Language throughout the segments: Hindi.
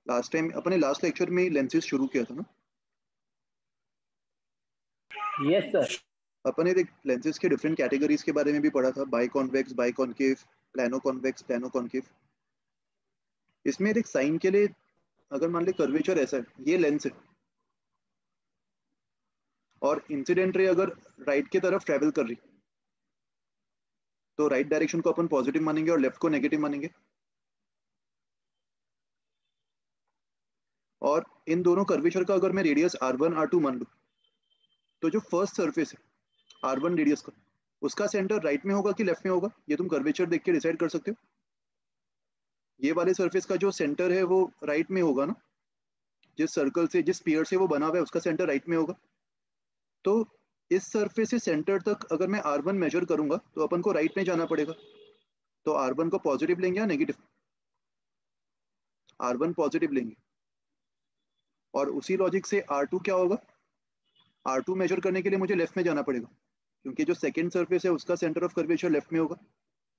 लास्ट टाइम अपने लास्ट लेक्चर में लेंसेज शुरू किया था ना? Yes sir. अपन ने देख लेंसेज के डिफरेंट कैटेगरीज के बारे में भी पढ़ा था, by convex, by concave, plano convex, plano concave. इसमें देख साइन के लिए अगर मान ले कर्वेचर ऐसा है, ये लेंस है और इंसिडेंट रे अगर राइट की तरफ ट्रेवल कर रही तो राइट डायरेक्शन को अपन पॉजिटिव मानेंगे और लेफ्ट को नेगेटिव मानेंगे। और इन दोनों कर्वेचर का अगर मैं रेडियस r1 r2 मान लूं तो जो फर्स्ट सरफेस है r1 रेडियस का, उसका सेंटर राइट में होगा कि लेफ्ट में होगा, ये तुम कर्वेचर देख के डिसाइड कर सकते हो। ये वाले सरफेस का जो सेंटर है वो राइट में होगा ना, जिस सर्कल से जिस स्फीयर से वो बना हुआ है उसका सेंटर राइट में होगा। तो इस सरफेस से सेंटर तक अगर मैं r1 मेजर करूंगा तो अपन को राइट में जाना पड़ेगा। तो r1 को पॉजिटिव लेंगे या नेगेटिव? r1 पॉजिटिव लेंगे। और उसी लॉजिक से r2 क्या होगा? r2 मेजर करने के लिए मुझे लेफ्ट में जाना पड़ेगा क्योंकि जो सेकंड सरफेस है उसका सेंटर ऑफ कर्वेचर लेफ्ट में होगा।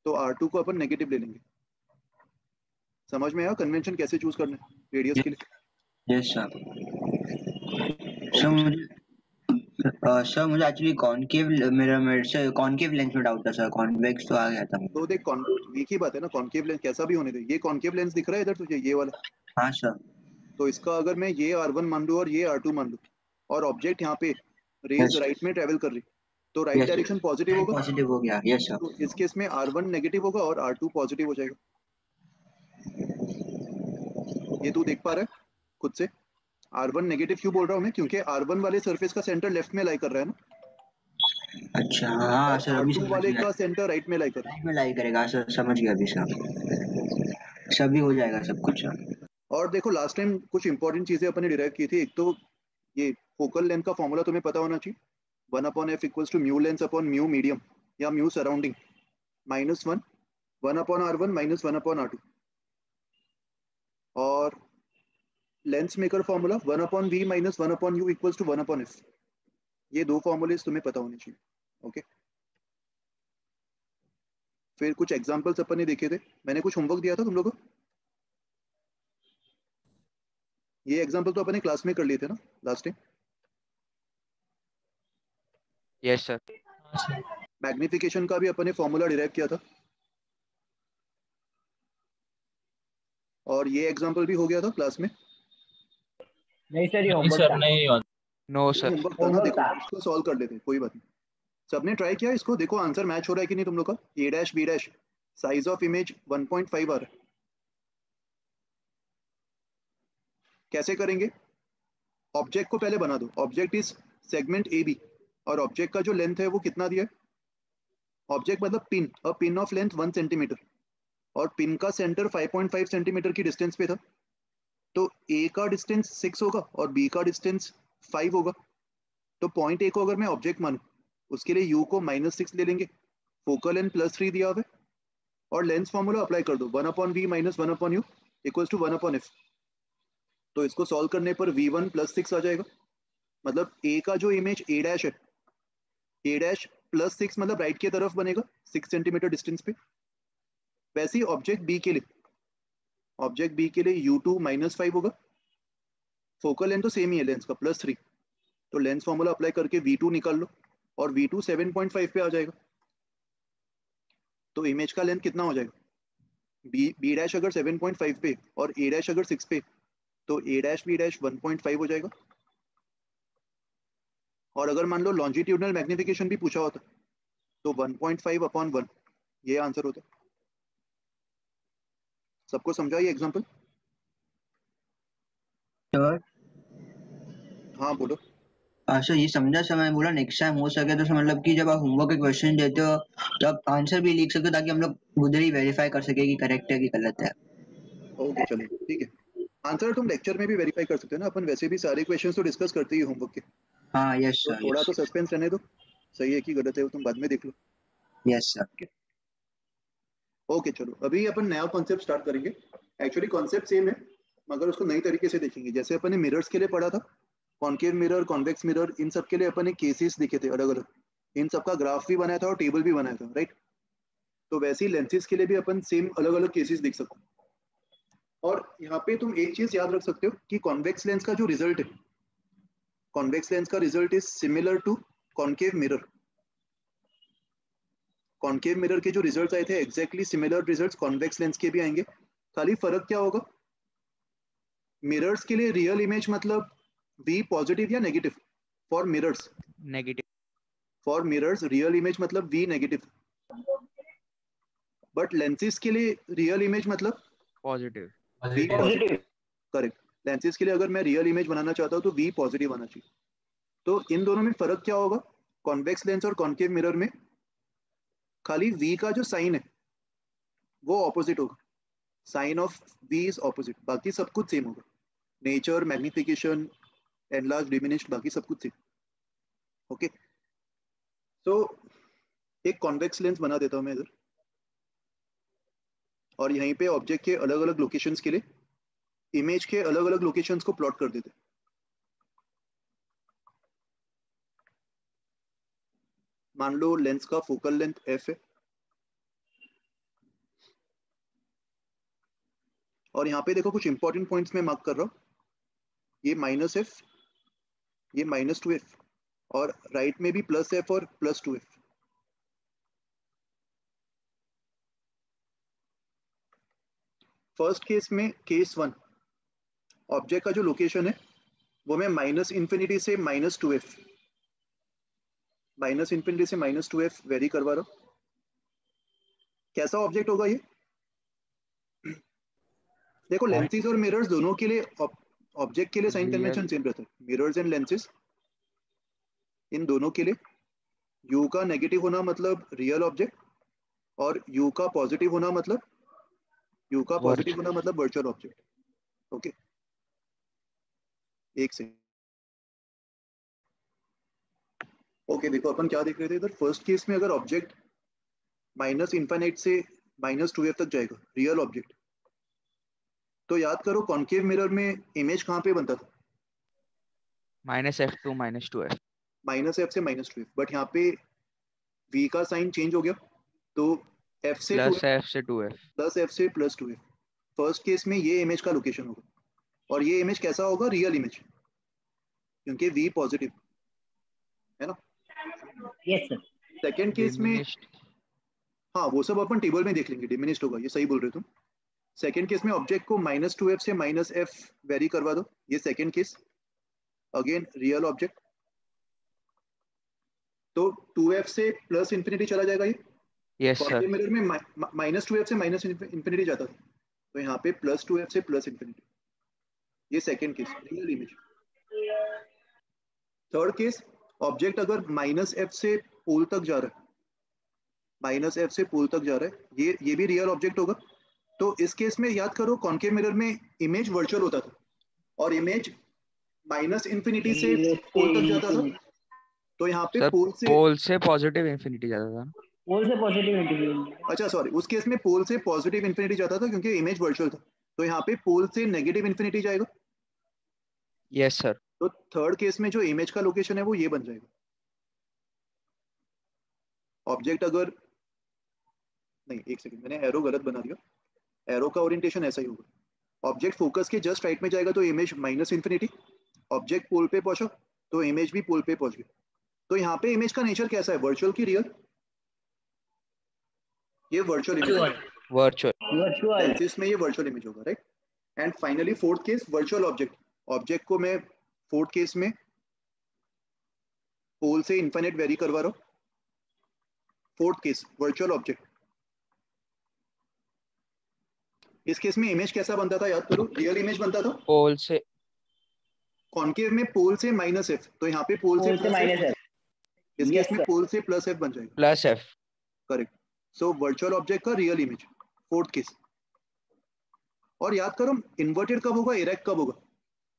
तो r2 को अपन नेगेटिव ले लेंगे। समझ में आया कन्वेंशन कैसे चूज करना है रेडियस के लिए? Yes sir. सर मुझे एक्चुअली कॉनकेव मिरर से कॉनकेव लेंस में डाउट था सर, कॉन्वेक्स तो आ गया था। तो देख एक ही बात है ना, कॉनकेव लेंस कैसा भी होने दे। ये कॉनकेव लेंस दिख रहा है इधर तुझे, ये वाला? हाँ सर। तो इसका अगर मैं ये r1 मान लूं और ये r2 मान लूं और ऑब्जेक्ट यहाँ पे रेज राइट में ट्रेवल कर रही तो राइट डायरेक्शन पॉजिटिव होगा। पॉजिटिव हो गया। Yes sir. तो इस केस में r1 नेगेटिव होगा और r2 पॉजिटिव हो जाएगा। ये तू देख पा रहा है खुद से? r1 नेगेटिव क्यों बोल रहा हूँ मैं? क्योंकि r1 वाले सरफेस का सेंटर लेफ्ट में लाई कर रहा है ना। अच्छा हाँ सर, अभी r2 वाले का सेंटर राइट में लाई कर रहा है। राइट में लाई करेगा सर, समझ गया अभी सर, सभी हो जाएगा सब कुछ सर। और देखो लास्ट टाइम कुछ इंपॉर्टेंट चीजें अपन ने डिराइव की थी। एक तो ये फोकल लेंथ का फॉर्मूला तुम्हें पता होना चाहिए, 1/f equals to mu lens upon mu medium या म्यू सराउंडिंग -1 1/r1 -1/r2। और lens maker formula 1/v - 1/u equals to 1/f। ये दो फॉर्मूलेस तुम्हें पता होने चाहिए। ओके, फिर कुछ एग्जांपल्स अपन ने देखे थे, मैंने कुछ होमवर्क दिया था तुम लोगों को। ये एग्जांपल तो अपन ने क्लास में कर लिए थे ना last time? Yes sir. Magnification का भी अपन ने फॉर्मूला डिराइव किया था और ये एग्जांपल भी हो गया था क्लास में। नहीं सर, ये होमवर्क था। No sir. होमवर्क था ना, देखो इसको सॉल्व कर लेते, कोई बात नहीं। सबने ट्राई किया इसको? देखो आंसर मैच हो रहा है कि नहीं तुम लोग का। a dash b dash size of image 1.5 आ रहा है। कैसे करेंगे? ऑब्जेक्ट को पहले बना दो। Object is segment A B और ऑब्जेक्ट का जो लेंथ है वो कितना दिया है? ऑब्जेक्ट मतलब pin, a pin of length 1 centimetre और पिन का सेंटर 5.5 सेंटीमीटर की डिस्टेंस पे था। तो ए का डिस्टेंस 6 होगा और बी का डिस्टेंस 5 होगा। तो पॉइंट ए को अगर मैं ऑब्जेक्ट मानूं उसके लिए यू को -6 ले लेंगे, फोकल लेंथ +3 दिया हुआ है और लेंस फॉर्मूला अप्लाई कर दो 1/v - 1/u equals to 1/f। तो इसको सॉल्व करने पर v1 +6 आ जाएगा। मतलब ए का जो इमेज a डैश है, a डैश +6 मतलब राइट की तरफ बनेगा 6 सेंटीमीटर डिस्टेंस पे। वैसे ही ऑब्जेक्ट बी के लिए, ऑब्जेक्ट बी के लिए u2 -5 होगा। फोकल लेंथ तो सेम ही है लेंस का +3। तो लेंस फॉर्मूला अप्लाई करके v2 निकाल लो और v2 7.5 पे आ जाएगा। तो इमेज का लेंथ कितना हो जाएगा? बी डैश अगर 7.5 पे और a डैश अगर 6 पे तो a डैश b डैश 1.5 हो जाएगा। और अगर मान लो लॉन्जिट्यूडनल मैग्निफिकेशन भी पूछा होता तो 1.5/1 ये आंसर होता। सबको समझा ये एग्जांपल? सर हाँ बोलो। सर ये समझा सर, मैं बोला नेक्स्ट टाइम हो सके तो सर मतलब कि जब आप होमवर्क के क्वेश्चन देते हो तो आप आंसर भी लिख सकते हो ताकि हम लोग उधर ही वेरीफाई कर सके कि करेक्ट है कि गलत है। ओके चलो ठीक है। आंसर तुम लेक्चर में भी वेरीफाई कर सकते हो ना, अपन वैसे भी सारे क्वेश्चंस तो डिस्कस करते ही होमवर्क के। हाँ यस तो सर। थोड़ा तो सस्पेंस रहने दो, सही है कि गलत है वो तुम बाद में देख लो। Yes sir. ओके चलो, अभी अपन नया कॉन्सेप्ट स्टार्ट करेंगे। एक्चुअली कॉन्सेप्ट सेम है मगर उसको नई तरीके से देखेंगे। जैसे अपन ने मिरर्स के लिए पढ़ा था, कॉन्केव मिरर, कॉन्वेक्स मिरर, इन सब के लिए अपन ने केसेस देखे थे अलग अलग। इन सबका ग्राफ भी बनाया था और टेबल भी बनाया था, राइट? तो वैसे ही लेंसेज के लिए भी अपन सेम अलग अलग केसेस देख सकते हैं। और यहाँ पे तुम एक चीज याद रख सकते हो कि कॉन्वेक्स लेंस का जो रिजल्ट है, कॉन्वेक्स लेंस का result is similar to concave mirror. Concave mirror के जो रिजल्ट्स आए थे exactly similar results convex lens के भी आएंगे। खाली फर्क क्या होगा, मिरर्स के लिए रियल इमेज मतलब V पॉजिटिव या negative. For mirrors, negative. For mirrors real image मतलब V नेगेटिव, बट लेंसेज के लिए रियल इमेज मतलब positive. V positive. Correct. Lenses के लिए अगर मैं रियल इमेज बनाना चाहता हूँ तो V पॉजिटिव आना चाहिए। तो इन दोनों में फर्क क्या होगा, कॉन्वेक्स लेंस और कॉनकेव मिरर में खाली V का जो साइन है वो ऑपोजिट होगा, sign of V is opposite, बाकी सब कुछ सेम होगा। नेचर, मैग्निफिकेशन, एनलार्ज, डिमिनिश्ड, बाकी सब कुछ सेम। ओके, तो एक कॉन्वेक्स लेंस बना देता हूं मैं इधर, और यहीं पे ऑब्जेक्ट के अलग अलग लोकेशंस के लिए इमेज के अलग अलग लोकेशंस को प्लॉट कर देते। मान लो लेंस का फोकल लेंथ f है, और यहाँ पे देखो कुछ इंपॉर्टेंट पॉइंट्स मैं मार्क कर रहा हूँ, ये -f, ये -2f, और राइट में भी +f और +2f। फर्स्ट केस में, केस 1, ऑब्जेक्ट का जो लोकेशन है वो मैं -∞ से -2f, -∞ से -2f वेरी करवा रहा हूँ। कैसा ऑब्जेक्ट होगा ये, देखो लेंसेज और मिरर्स दोनों के लिए ऑब्जेक्ट के लिए साइन कन्वेंशन सेम रहता है। मिरर्स एंड लेंसेज, इन दोनों के लिए U का नेगेटिव होना मतलब रियल ऑब्जेक्ट, और U का पॉजिटिव होना मतलब वर्चुअल ऑब्जेक्ट। ओके, एक सेकंड। ओके, देखो अपन क्या देख रहे थे इधर, फर्स्ट केस में अगर ऑब्जेक्ट -∞ से -2f तक जाएगा, रियल ऑब्जेक्ट, तो याद करो कॉनकेव मिरर में इमेज कहाँ पे बनता था, -f to -2f। -f से -2f, बट यहाँ पे V का साइन चेंज हो गया, तो f से +f से 2f। +f से +2f। फर्स्ट केस में ये इमेज का लोकेशन होगा, और ये इमेज कैसा होगा, रियल इमेज, क्योंकि V पॉजिटिव है ना। Yes sir. सेकेंड केस में, डिमिनिश्ड। हाँ वो सब अपन टेबल में देख लेंगे, डिमिनिश्ड होगा, ये सही बोल रहे तुम। सेकेंड केस में ऑब्जेक्ट को -2f से -f वेरी करवा दो, ये second case, again real object, तो 2f से +∞ चला जाएगा ये। Yes sir. कॉनकेव मिरर में -2f से -∞ जाता था, तो यहाँ पे +2f से +∞, ये second case, real image. Third case, object अगर -f से पोल तक जा रहा है, -f से पोल तक जा रहा है, ये भी रियल ऑब्जेक्ट होगा। तो इस केस में याद करो कॉनकेव मिरर में इमेज वर्चुअल होता था, और इमेज -∞ से पोल तक जाता था, तो यहाँ पे सर पोल से पॉजिटिव इंफिनिटी जाता था। पोल से पॉजिटिव इंटीग्रेशन। अच्छा सॉरी, उस केस में पोल से पॉजिटिव इंफिनिटी जाता था क्योंकि इमेज वर्चुअल था, तो यहाँ पे पोल से नेगेटिव इंफिनिटी जाएगा। Yes sir. तो थर्ड केस में जो इमेज का लोकेशन है वो ये बन जाएगा। ऑब्जेक्ट अगर, नहीं एक सेकंड, मैंने एरो गलत बना दिया, एरो का ओरिएंटेशन ऐसा ही होगा। ऑब्जेक्ट फोकस के जस्ट राइट में जाएगा तो इमेज -∞, ऑब्जेक्ट पोल पे पहुंचा तो इमेज भी पोल पे पहुंच गई। तो यहाँ पे इमेज का नेचर कैसा है, वर्चुअल की रियल, ये वर्चुअल इमेज, वर्चुअल। लेंसेज में ये वर्चुअल इमेज होगा, right. And finally fourth case, virtual object, object को मैं फोर्थ केस में पोल से इनफाइनाइट वेरी करवा रहा हूँ। फोर्थ केस वर्चुअल ऑब्जेक्ट, इस केस में इमेज कैसा बनता था याद करो, रियल इमेज बनता था। पोल से, कॉनकेव में पोल से -f, तो यहाँ पे पोल से +f, इस केस में पोल से +f बन जाएगा, +f। Correct. So virtual object का रियल इमेज, फोर्थ केस। और याद करो इन्वर्टेड कब होगा, इरेक्ट कब होगा,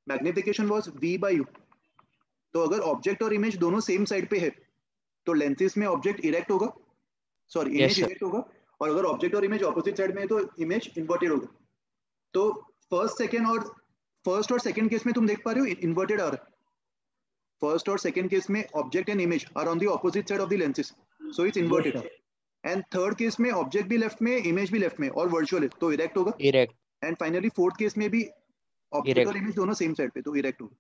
मैग्निफिकेशन वाज V/U। तो अगर ऑब्जेक्ट और इमेज दोनों सेम साइड पे है तो लेंसेज में ऑब्जेक्ट इरेक्ट होगा, सॉरी इमेज इरेक्ट होगा, और अगर ऑब्जेक्ट और इमेज ऑपोजिट साइड में है तो इमेज इन्वर्टेड होगा। तो फर्स्ट और सेकंड केस में तुम देख पा रहे हो इन्वर्टेड आ रहा है। फर्स्ट और सेकंड केस में object and image are on the opposite side of the lenses, so it's inverted. And third case में ऑब्जेक्ट भी लेफ्ट में, इमेज भी लेफ्ट में, और वर्चुअल है तो इरेक्ट होगा। Erect. And finally fourth case में भी ऑप्टिकल इमेज दोनों सेम साइड पे, तो इरेक्ट होगा।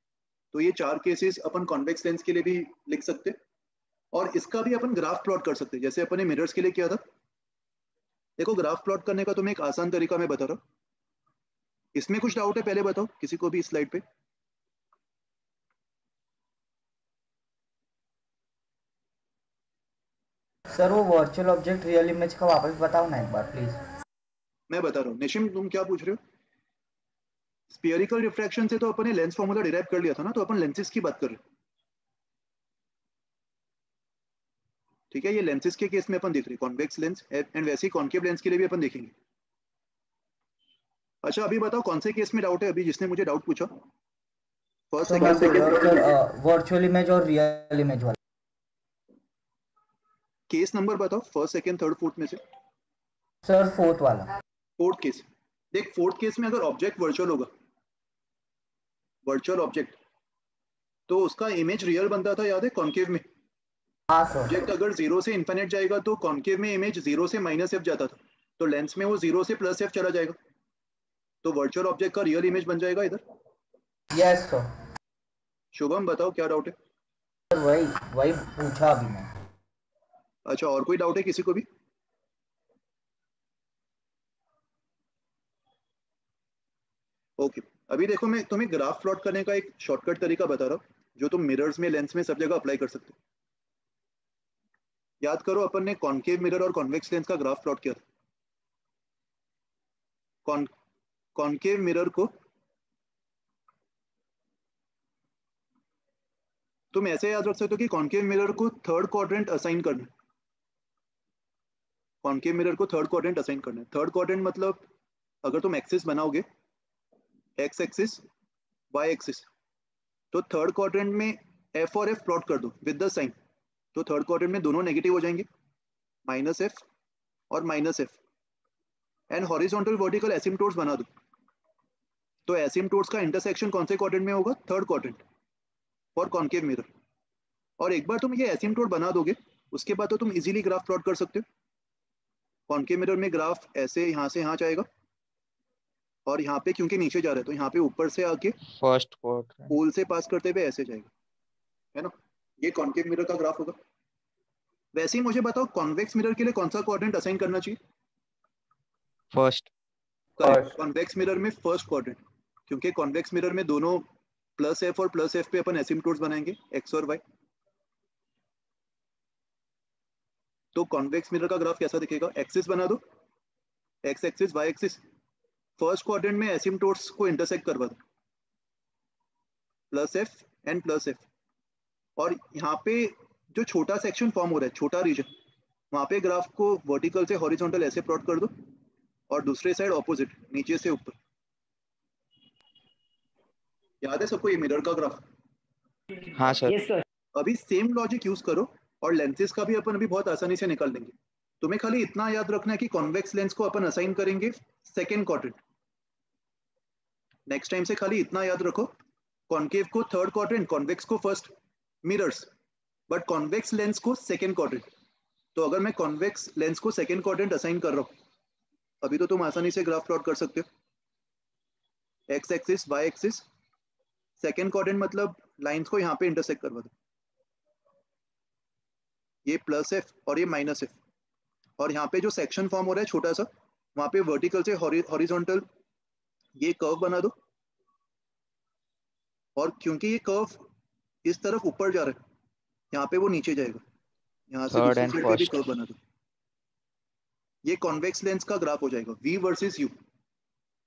तो ये 4 केसेस अपन कॉन्वेक्स लेंस के लिए भी लिख सकते, और इसका भी अपन ग्राफ प्लॉट कर सकते, जैसे अपन ने मिरर्स के लिए किया था। देखो ग्राफ प्लॉट करने का तुम्हें एक आसान तरीका मैं बता रहा हूँ। इसमें कुछ डाउट है पहले बताओ किसी को भी इस स्लाइड पे? सर वो वर्चुअल ऑब्जेक्ट रियल इमेज का वापस बताओ ना एक बार प्लीज। मैं बता रहा हूँ। निशिम तुम क्या पूछ रहे हो? स्फीयरिकल रिफ्रैक्शन से तो अपन ने लेंस फॉर्मूला डिराइव कर लिया था ना, तो अपन लेंसेज की बात कर रहे हैं। ठीक है, ये लेंसेज के केस में अपन देख रहे हैं कॉन्वेक्स लेंस, एंड वैसे ही कॉन्केव लेंस के लिए भी अपन देखेंगे। अच्छा अभी बताओ कौन से केस में डाउट है अभी जिसने मुझे डाउट पूछा? फर्स्ट सेकंड वर्चुअल इमेज और रियल इमेज वाला केस नंबर बताओ, फर्स्ट सेकंड थर्ड फोर्थ में से। सर फोर्थ वाला। Fourth case. देख फोर्थ केस में अगर ऑब्जेक्ट वर्चुअल होगा, वर्चुअल ऑब्जेक्ट, तो उसका इमेज रियल बनता था, याद है कॉन्केव में? हाँ सर। ऑब्जेक्ट अगर 0 से इन्फिनिट जाएगा तो कॉन्केव में इमेज 0 से -f जाता था, तो लेंस में वो 0 से +f चला जाएगा, तो वर्चुअल ऑब्जेक्ट का रियल इमेज बन जाएगा इधर। Yes sir. शुभम बताओ क्या डाउट है? सर वही वही पूछा अभी मैं। अच्छा और कोई डाउट है किसी को भी? ओके अभी देखो मैं तुम्हें ग्राफ प्लॉट करने का एक शॉर्टकट तरीका बता रहा हूँ, जो तुम मिरर्स में लेंस में सब जगह अप्लाई कर सकते हो। याद करो अपन ने कॉन्केव मिरर और कॉन्वेक्स लेंस का ग्राफ प्लॉट किया था। कॉन्केव मिरर को तुम ऐसे याद रख सकते हो कि कॉन्केव मिरर को थर्ड क्वाड्रेंट असाइन करना है। कॉन्केव मिरर को थर्ड क्वाड्रेंट असाइन करना है। थर्ड क्वाड्रेंट मतलब अगर तुम एक्सिस बनाओगे, एक्स एक्सिस वाई एक्सिस, तो थर्ड क्वाड्रेंट में एफ और एफ प्लॉट कर दो विद द साइन, तो थर्ड क्वाड्रेंट में दोनों नेगेटिव हो जाएंगे, -f और -f। And horizontal vertical asymptotes बना दो, तो एसिम्प्टोट्स का इंटरसेक्शन कौन से क्वाड्रेंट में होगा? Third quadrant for concave mirror. और एक बार तुम ये एसिम्प्टोट बना दोगे उसके बाद तो तुम इजीली ग्राफ प्लॉट कर सकते हो। कॉन्केव मिरर में ग्राफ ऐसे यहाँ से यहाँ जाएगा, और यहाँ पे क्योंकि नीचे जा रहा है तो यहाँ पे ऊपर से आके फर्स्ट क्वाड्रेंट पोल से पास करते हुए ऐसे जाएगा, है ना? ये कॉन्केव मिरर का ग्राफ होगा। वैसे ही मुझे बताओ कॉन्वेक्स मिरर के लिए कौन सा क्वाड्रेंट असाइन करना चाहिए? फर्स्ट। करेक्ट, कॉन्वेक्स मिरर में फर्स्ट क्वाड्रेंट, क्योंकि कॉन्वेक्स मिरर में दोनों +f और +f पे अपन एसिम्प्टोट्स बनाएंगे x और y। तो कॉन्वेक्स मिरर का ग्राफ कैसा दिखेगा? एक्सिस बना दो, x axis y axis, first quadrant में एसिम्प्टोट्स को इंटरसेक्ट करवा दो, +f एंड +f। और यहाँ पे जो छोटा सेक्शन फॉर्म हो रहा है, छोटा रीजन, वहां पे ग्राफ को वर्टिकल से हॉरिजॉन्टल ऐसे प्लॉट कर दो, और दूसरे साइड ऑपोजिट नीचे से ऊपर। याद है सबको ये मिरर का ग्राफ? हाँ सर। Yes sir. अभी सेम लॉजिक यूज करो, और लेंसेज का भी अपन अभी बहुत आसानी से निकाल देंगे। तुम्हें खाली इतना याद रखना है कि कॉन्वेक्स लेंस को अपन असाइन करेंगे सेकेंड क्वाड्रेंट। नेक्स्ट टाइम से खाली इतना याद रखो, कॉन्केव को थर्ड क्वाड्रेंट, कॉन्वेक्स को first, mirrors, but convex lens को सेकेंड क्वाड्रेंट। तो अगर मैं कॉन्वेक्स लेंस को सेकेंड क्वाड्रेंट असाइन कर रहा हूँ, अभी तो तुम आसानी से ग्राफ प्लॉट कर सकते हो, X axis Y axis, second quadrant मतलब लाइंस को यहाँ पे इंटरसेक्ट करवा दो, ये +f और ये -f, और यहाँ पे जो सेक्शन फॉर्म हो रहा है छोटा सा, वहां पे वर्टिकल से हॉरिजॉन्टल ये कर्व बना दो, और क्योंकि ये कर्व इस तरफ ऊपर जा रहा है, यहाँ पे वो नीचे जाएगा, यहाँ से थर्ड दूसरी एंड साइड पे भी फर्स्ट। कर्व बना दो। ये कॉन्वेक्स लेंस का ग्राफ हो जाएगा, v versus u,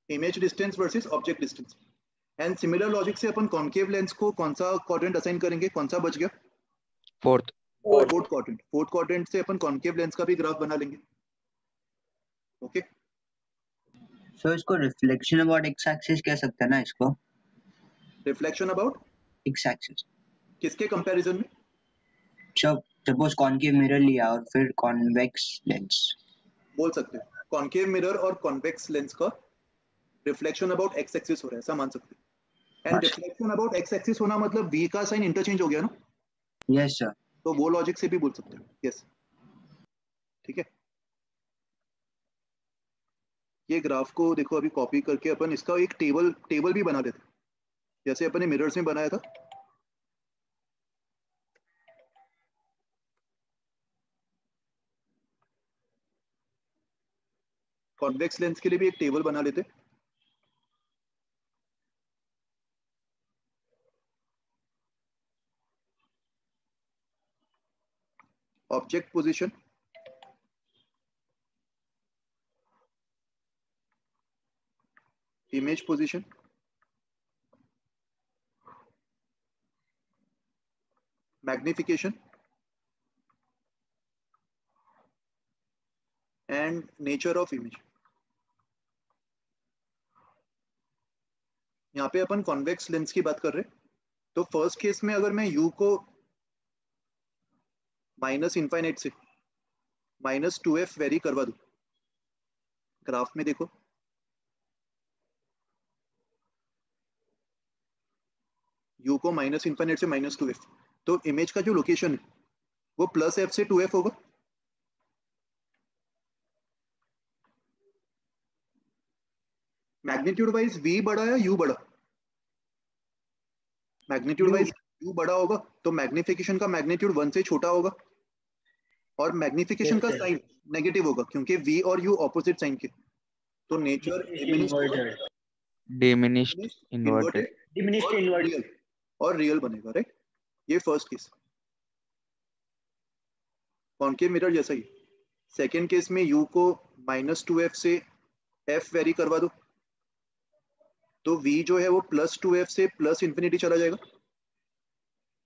image distance versus object distance. And similar logic से अपन कॉन्केव लेंस को कौन सा क्वाड्रेंट असाइन करेंगे? कौन सा बच गया? Fourth. Fourth quadrant. Fourth quadrant से अपन कॉन्केव लेंस का भी ग्राफ बना लेंगे। ओके सो इसको रिफ्लेक्शन अबाउट एक्स एक्सिस कह सकते हैं ना इसको? Reflection about x axis. किसके कंपैरिजन में? जब सपोज कॉन्केव मिरर लिया और फिर कॉन्वेक्स लेंस। बोल सकते हो कॉन्केव मिरर और कॉन्वेक्स लेंस का रिफ्लेक्शन अबाउट एक्स एक्सिस हो रहा है, ऐसा मान सकते हो। And reflection about x axis होना मतलब v का साइन इंटरचेंज हो गया ना? Yes sir. तो वो लॉजिक से भी बोल सकते हो। यस ठीक है। ये ग्राफ को देखो अभी कॉपी करके अपन इसका एक टेबल भी बना देते हैं, जैसे अपन ने मिरर्स में बनाया था। कॉन्वेक्स लेंस के लिए भी एक टेबल बना लेते। Object position, image position, magnification and nature of image. यहाँ पे अपन कॉन्वेक्स लेंस की बात कर रहे हैं, तो फर्स्ट केस में अगर मैं u को माइनस इनफाइनाइट से -2f वेरी करवा दूं, ग्राफ में देखो u को माइनस इनफाइनाइट से -2f, तो इमेज का जो लोकेशन है वो +f से 2f होगा। मैग्नीट्यूड वाइज v बड़ा या u बड़ा? मैग्नीट्यूड वाइज u बड़ा होगा, तो मैग्निफिकेशन का मैग्नीट्यूड 1 से छोटा होगा, और मैग्निफिकेशन का साइन नेगेटिव होगा क्योंकि v और u ऑपोजिट साइन के, तो नेचर Diminished inverted. इन्वर्टेड और रियल बनेगा, राइट। ये फर्स्ट केस कॉनकेव मिरर जैसा ही। सेकेंड केस में u को -2f से f वेरी करवा दो, तो v जो है वो +2f से +∞ चला जाएगा,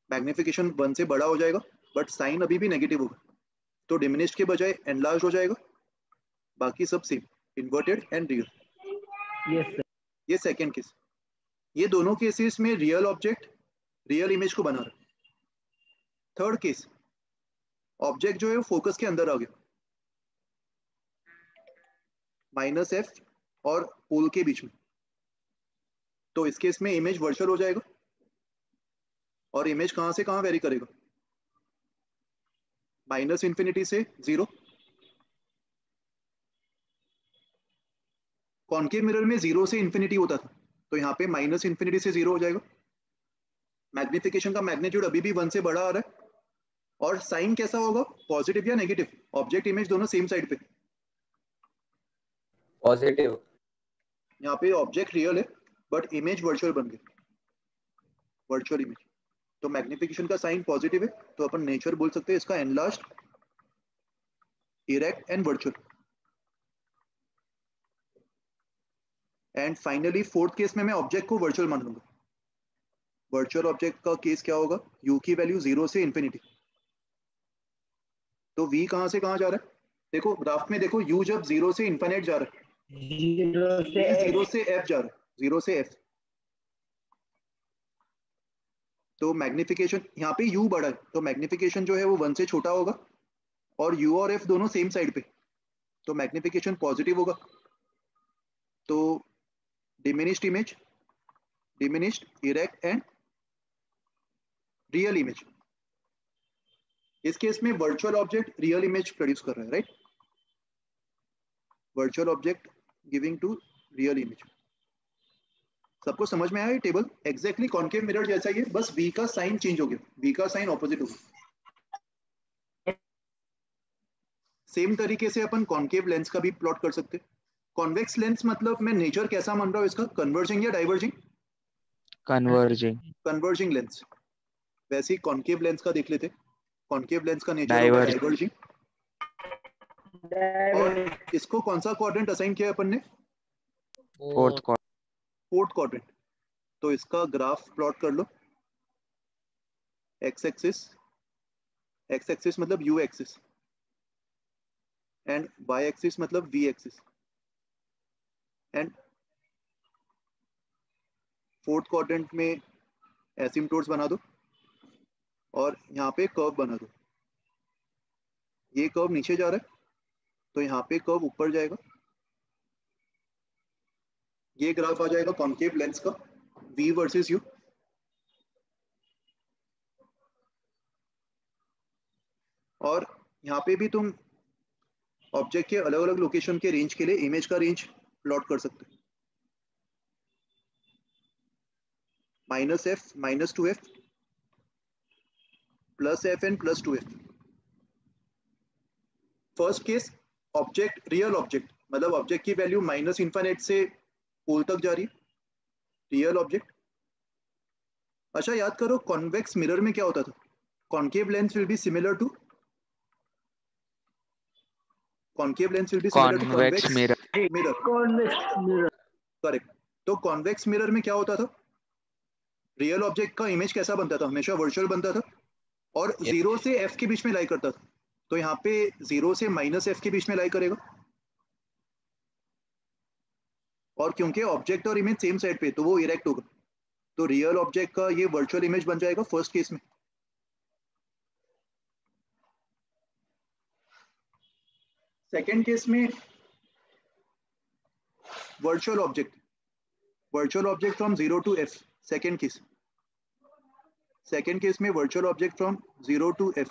मैग्निफिकेशन 1 से बड़ा हो जाएगा, बट साइन अभी भी नेगेटिव होगा, तो डिमिनिश्ड के बजाय एनलार्ज हो जाएगा, बाकी सब same, inverted and real. Yes sir. ये सेकेंड केस। ये दोनों केसेस में रियल ऑब्जेक्ट रियल इमेज को बना रहा है। थर्ड केस, ऑब्जेक्ट जो है वो फोकस के अंदर आ गया, -f और पोल के बीच में, तो इस केस में इमेज वर्चुअल हो जाएगा, और इमेज कहां से कहां वेरी करेगा, -∞ से 0। कॉनकेव मिरर में 0 से इन्फिनिटी होता था, तो यहाँ पे -∞ से 0 हो जाएगा। मैग्निफिकेशन का मैग्नीट्यूड अभी भी 1 से बड़ा आ रहा है, और साइन कैसा होगा, पॉजिटिव या नेगेटिव? ऑब्जेक्ट इमेज दोनों सेम साइड पे, पॉजिटिव। यहाँ पे ऑब्जेक्ट रियल है बट इमेज वर्चुअल बन गई, वर्चुअल इमेज, तो मैग्निफिकेशन का साइन पॉजिटिव है, तो अपन नेचर बोल सकते हैं इसका enlarged, erect and virtual. And finally fourth case में मैं ऑब्जेक्ट को वर्चुअल मान लूंगा। वर्चुअल ऑब्जेक्ट का केस क्या होगा, u की वैल्यू 0 से इन्फिनिटी, तो v कहां से कहां जा रहा है, देखो ग्राफ में देखो, u जब 0 से इन्फिनिट जा रहा है, 0 से f जा रहा है, 0 से f, तो मैग्निफिकेशन यहाँ पे u बड़ा है, तो मैग्निफिकेशन जो है वो 1 से छोटा होगा, और u और f दोनों सेम साइड पे, तो मैग्निफिकेशन पॉजिटिव होगा, तो diminished image, diminished, erect and real image. इस केस में virtual object real image produce कर रहा है, right, virtual object giving to real image. सबको समझ में आया ये टेबल? एग्जैक्टली कॉनकेव मिरर जैसा ही है, बस v का साइन चेंज हो गया, v का साइन ऑपोजिट हो गया। सेम तरीके से अपन कॉनकेव लेंस का भी प्लॉट कर सकते हैं। कॉन्वेक्स लेंस मतलब मैं नेचर कैसा मान रहा हूँ इसका, कन्वर्जिंग या डाइवर्जिंग? Converging. Converging lens. वैसे ही कॉनकेव लेंस का देख लेते, कॉनकेव लेंस का नेचर होगा Diverging. डाइवर्जिंग। और इसको कौन सा क्वाड्रेंट असाइन किया अपन ने? Fourth quadrant. Fourth quadrant. तो इसका ग्राफ प्लॉट कर लो, एक्स एक्सिस मतलब u axis, and y axis मतलब v axis, and fourth quadrant में एसिम्पटोट्स बना दो, और यहाँ पे कर्व बना दो। ये कर्व नीचे जा रहा है, तो यहाँ पे कर्व ऊपर जाएगा। ये ग्राफ आ जाएगा कॉनकेव लेंस का, v वर्सेस u। और यहाँ पे भी तुम ऑब्जेक्ट के अलग अलग लोकेशन के रेंज के लिए इमेज का रेंज प्लॉट कर सकते हैं। -f -2f +f n +2f। First case object real object, मतलब ऑब्जेक्ट की वैल्यू -∞ से पोल तक जा रही है, रियल ऑब्जेक्ट। अच्छा याद करो कॉन्वेक्स मिरर में क्या होता था, concave lens will be similar to convex convex mirror. Mirror. Convex mirror. Correct. तो कॉन्वेक्स मिरर में क्या होता था, रियल ऑब्जेक्ट का इमेज कैसा बनता था, हमेशा वर्चुअल बनता था और 0 से f के बीच में लाई करता था। तो यहाँ पे 0 से -f के बीच में लाई करेगा, और क्योंकि ऑब्जेक्ट और इमेज सेम साइड पे तो वो इरेक्ट होगा, तो रियल ऑब्जेक्ट का ये वर्चुअल इमेज बन जाएगा फर्स्ट केस में। सेकेंड केस में virtual object from 0 to f। Second case में virtual object from 0 to f।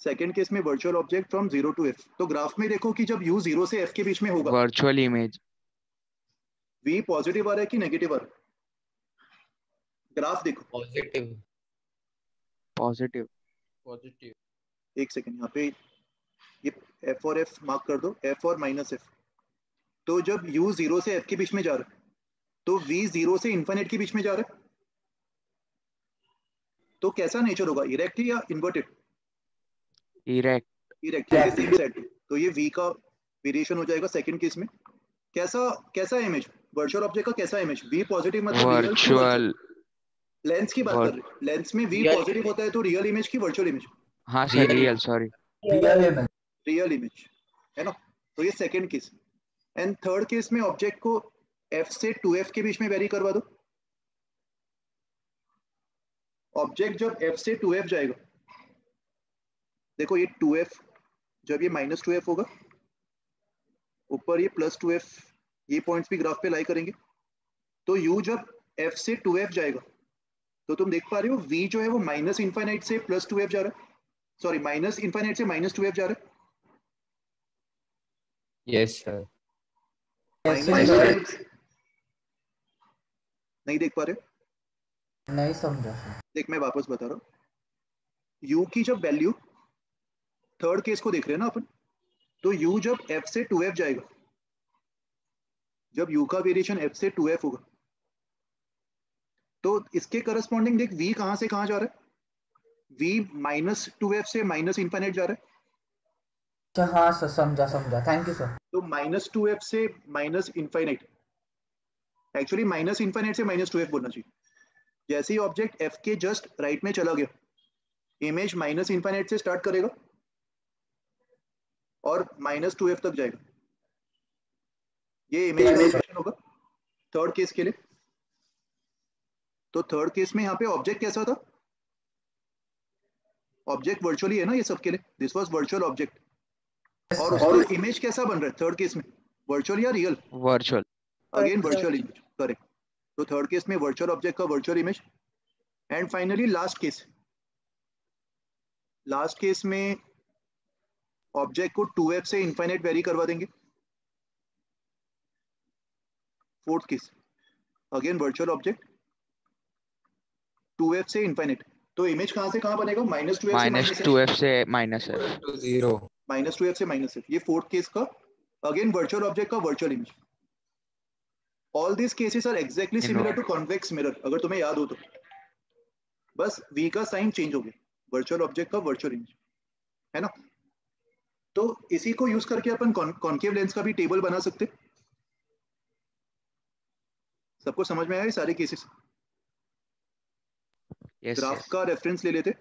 Second case में virtual object from 0 to f। तो ग्राफ में देखो कि जब u 0 से f के बीच में होगा, वर्चुअल इमेज। v पॉजिटिव आ रहा है कि नेगेटिव आ रहा है, ग्राफ देखो। Positive positive. पॉजिटिव। एक सेकेंड, यहाँ पे ये f और f मार्क कर दो, f और -f। तो जब u 0 से f के बीच में जा रहा है तो v 0 से इन्फिनिट के बीच में जा रहा है, तो कैसा नेचर होगा, इरेक्ट या inverted? Erect. Erect, same side पे। तो ये v का वेरिएशन हो जाएगा सेकंड केस में। कैसा इमेज, वर्चुअल ऑब्जेक्ट का कैसा इमेज, v पॉजिटिव मतलब रियल की वर्चुअल। वर्चुअल। लेंस की बात कर रहे हैं, लेंस में v Real पॉजिटिव होता है तो रियल इमेज की वर्चुअल इमेज? हाँ sir, real, sorry. Real image है ना। तो ये second case. And third case में ऑब्जेक्ट को f से 2f के बीच में वेरी करवा दो। ऑब्जेक्ट जब f से 2f जाएगा, देखो ये 2f, जब ये -2f होगा, ऊपर ये +2f, ये पॉइंट्स भी ग्राफ पे लाई करेंगे। तो u जब f से 2f जाएगा तो तुम देख पा रहे हो v जो है वो -∞ से +2f जा रहा है, सॉरी -∞ से -2f जा रहा है। Yes sir. -∞ नहीं देख पा रहे? नहीं समझा सर। देख मैं वापस बता रहा हूँ, u की जब वैल्यू, थर्ड केस को देख रहे हैं ना अपन, तो u जब f से 2f जाएगा, जब u का वेरिएशन f से 2f होगा, तो इसके करस्पॉन्डिंग देख v कहां से कहां जा रहा है, v -2f से -∞ जा रहा है। अच्छा हाँ सर, समझा, थैंक यू सर। तो -2f से -∞, एक्चुअली -∞ से -2f बोलना चाहिए। जैसे ही ऑब्जेक्ट f के जस्ट राइट में चला गया, इमेज -∞ से स्टार्ट करेगा और -2f तक जाएगा, ये इमेज का वेरिएशन होगा थर्ड केस के लिए। तो थर्ड केस में यहाँ पे ऑब्जेक्ट कैसा था, ऑब्जेक्ट वर्चुअली है ना ये सबके लिए, दिस वाज वर्चुअल ऑब्जेक्ट। और उसका इमेज कैसा बन रहा है थर्ड केस में, वर्चुअल या real? Virtual. Again virtual image, correct. तो थर्ड केस में वर्चुअल ऑब्जेक्ट का virtual image. And finally last case में ऑब्जेक्ट को 2f से इनफाइनाइट वेरी करवा देंगे। Fourth case, again virtual object 2f से इनफाइनाइट, तो इमेज कहां से कहां बनेगा, -2f से -2f से -f। टू 0। -2f से -f, ये फोर्थ केस का अगेन वर्चुअल ऑब्जेक्ट का virtual image. All this cases are exactly similar to convex mirror, अगर तुम्हें याद हो तो, बस v का साइन चेंज हो गया, वर्चुअल ऑब्जेक्ट का वर्चुअल इमेज, है ना। तो इसी को यूज करके अपन कॉन्केव लेंस का भी टेबल बना सकते। सबको समझ में आया ये सारे केसेस? यस ग्राफ का रेफरेंस ले लेते।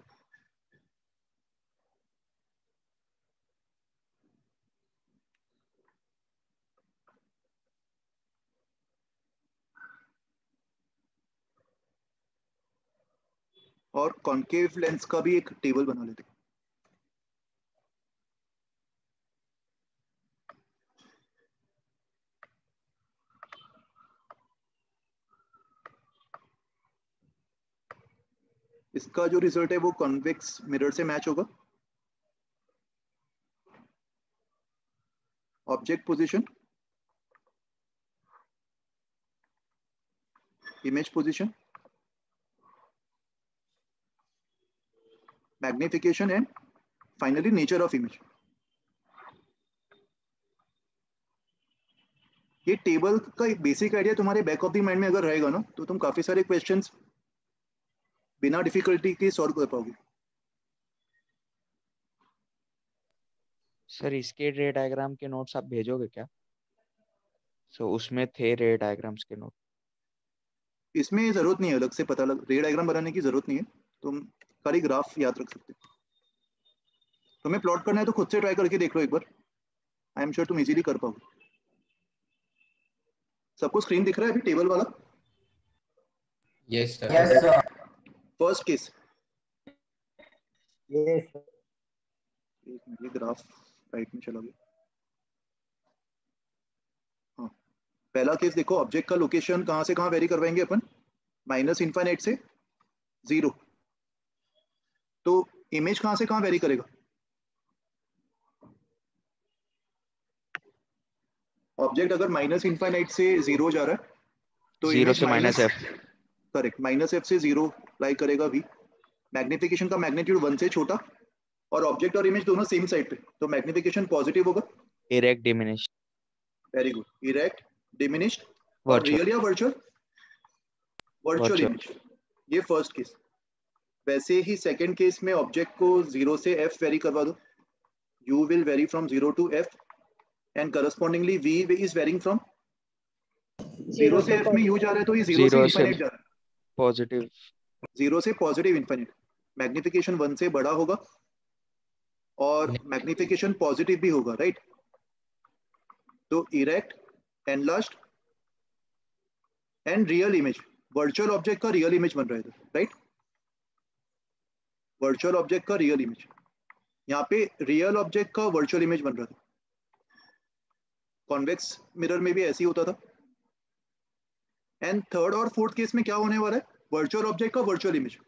और कॉन्केव लेंस का भी एक टेबल बना लेते। इसका जो रिजल्ट है वो कॉन्वेक्स मिरर से मैच होगा। Object position, image position, magnification and finally nature of image. ये टेबल का एक बेसिक आइडिया तुम्हारे बैक ऑफ द माइंड में अगर रहेगा ना, तो तुम काफी सारे क्वेश्चंस बिना डिफिकल्टी के सॉल्व कर पाओगे। सर इसके रे डायग्राम के नोट्स आप भेजोगे क्या? उसमें थे रे डायग्राम्स के नोट। इसमें जरूरत नहीं है अलग से पता लग, रे डायग्राम बनाने की जरूरत नहीं है, तुम खाली ग्राफ याद रख सकते हो। तुम्हें प्लॉट करना है तो खुद से ट्राई करके देख लो एक बार, आई एम श्योर तुम इजीली कर पाओगे। सबको स्क्रीन दिख रहा है अभी टेबल वाला? Yes sir. Yes sir. First case, yes sir. एक मिनट, ये ग्राफ राइट में चला गया। हाँ, पहला केस देखो, ऑब्जेक्ट का लोकेशन कहां से कहां वेरी करवाएंगे अपन? माइनस इनफाइनाइट से 0। तो इमेज कहां से कहां वेरी करेगा? ऑब्जेक्ट अगर माइनस इनफाइनाइट से 0 जा रहा है तो 0 इमेज से minus F. Correct, minus F से 0 लाई करेगा v। मैग्निफिकेशन का मैग्नीट्यूड 1 से छोटा, और ऑब्जेक्ट और इमेज दोनों सेम साइड पे, तो मैग्निफिकेशन पॉजिटिव होगा। Erect diminish. Very good, erect, diminished और वर्चुअल। रियल या वर्चुअल? Virtual Virtual. इमेज। ये फर्स्ट केस। वैसे ही सेकंड केस में ऑब्जेक्ट को 0 से f वेरी करवा दो, u will vary from 0 to f and correspondingly v is varying from 0 से f में u जा रहा है तो ये 0 से 0 से इनफाइनाइट जा रहा है, पॉजिटिव। 0 से पॉजिटिव इनफाइनाइट। मैग्निफिकेशन 1 से बड़ा होगा और मैग्निफिकेशन पॉजिटिव भी होगा, राइट? तो erect, enlarged and real image, virtual object का रियल इमेज बन रहा है, राइट? वर्चुअल ऑब्जेक्ट का रियल इमेज, यहाँ पे रियल ऑब्जेक्ट का वर्चुअल इमेज बन रहा था। कॉन्वेक्स मिरर में भी ऐसे ही होता था। एंड थर्ड और फोर्थ केस में क्या होने वाला है? वर्चुअल ऑब्जेक्ट का वर्चुअल इमेज।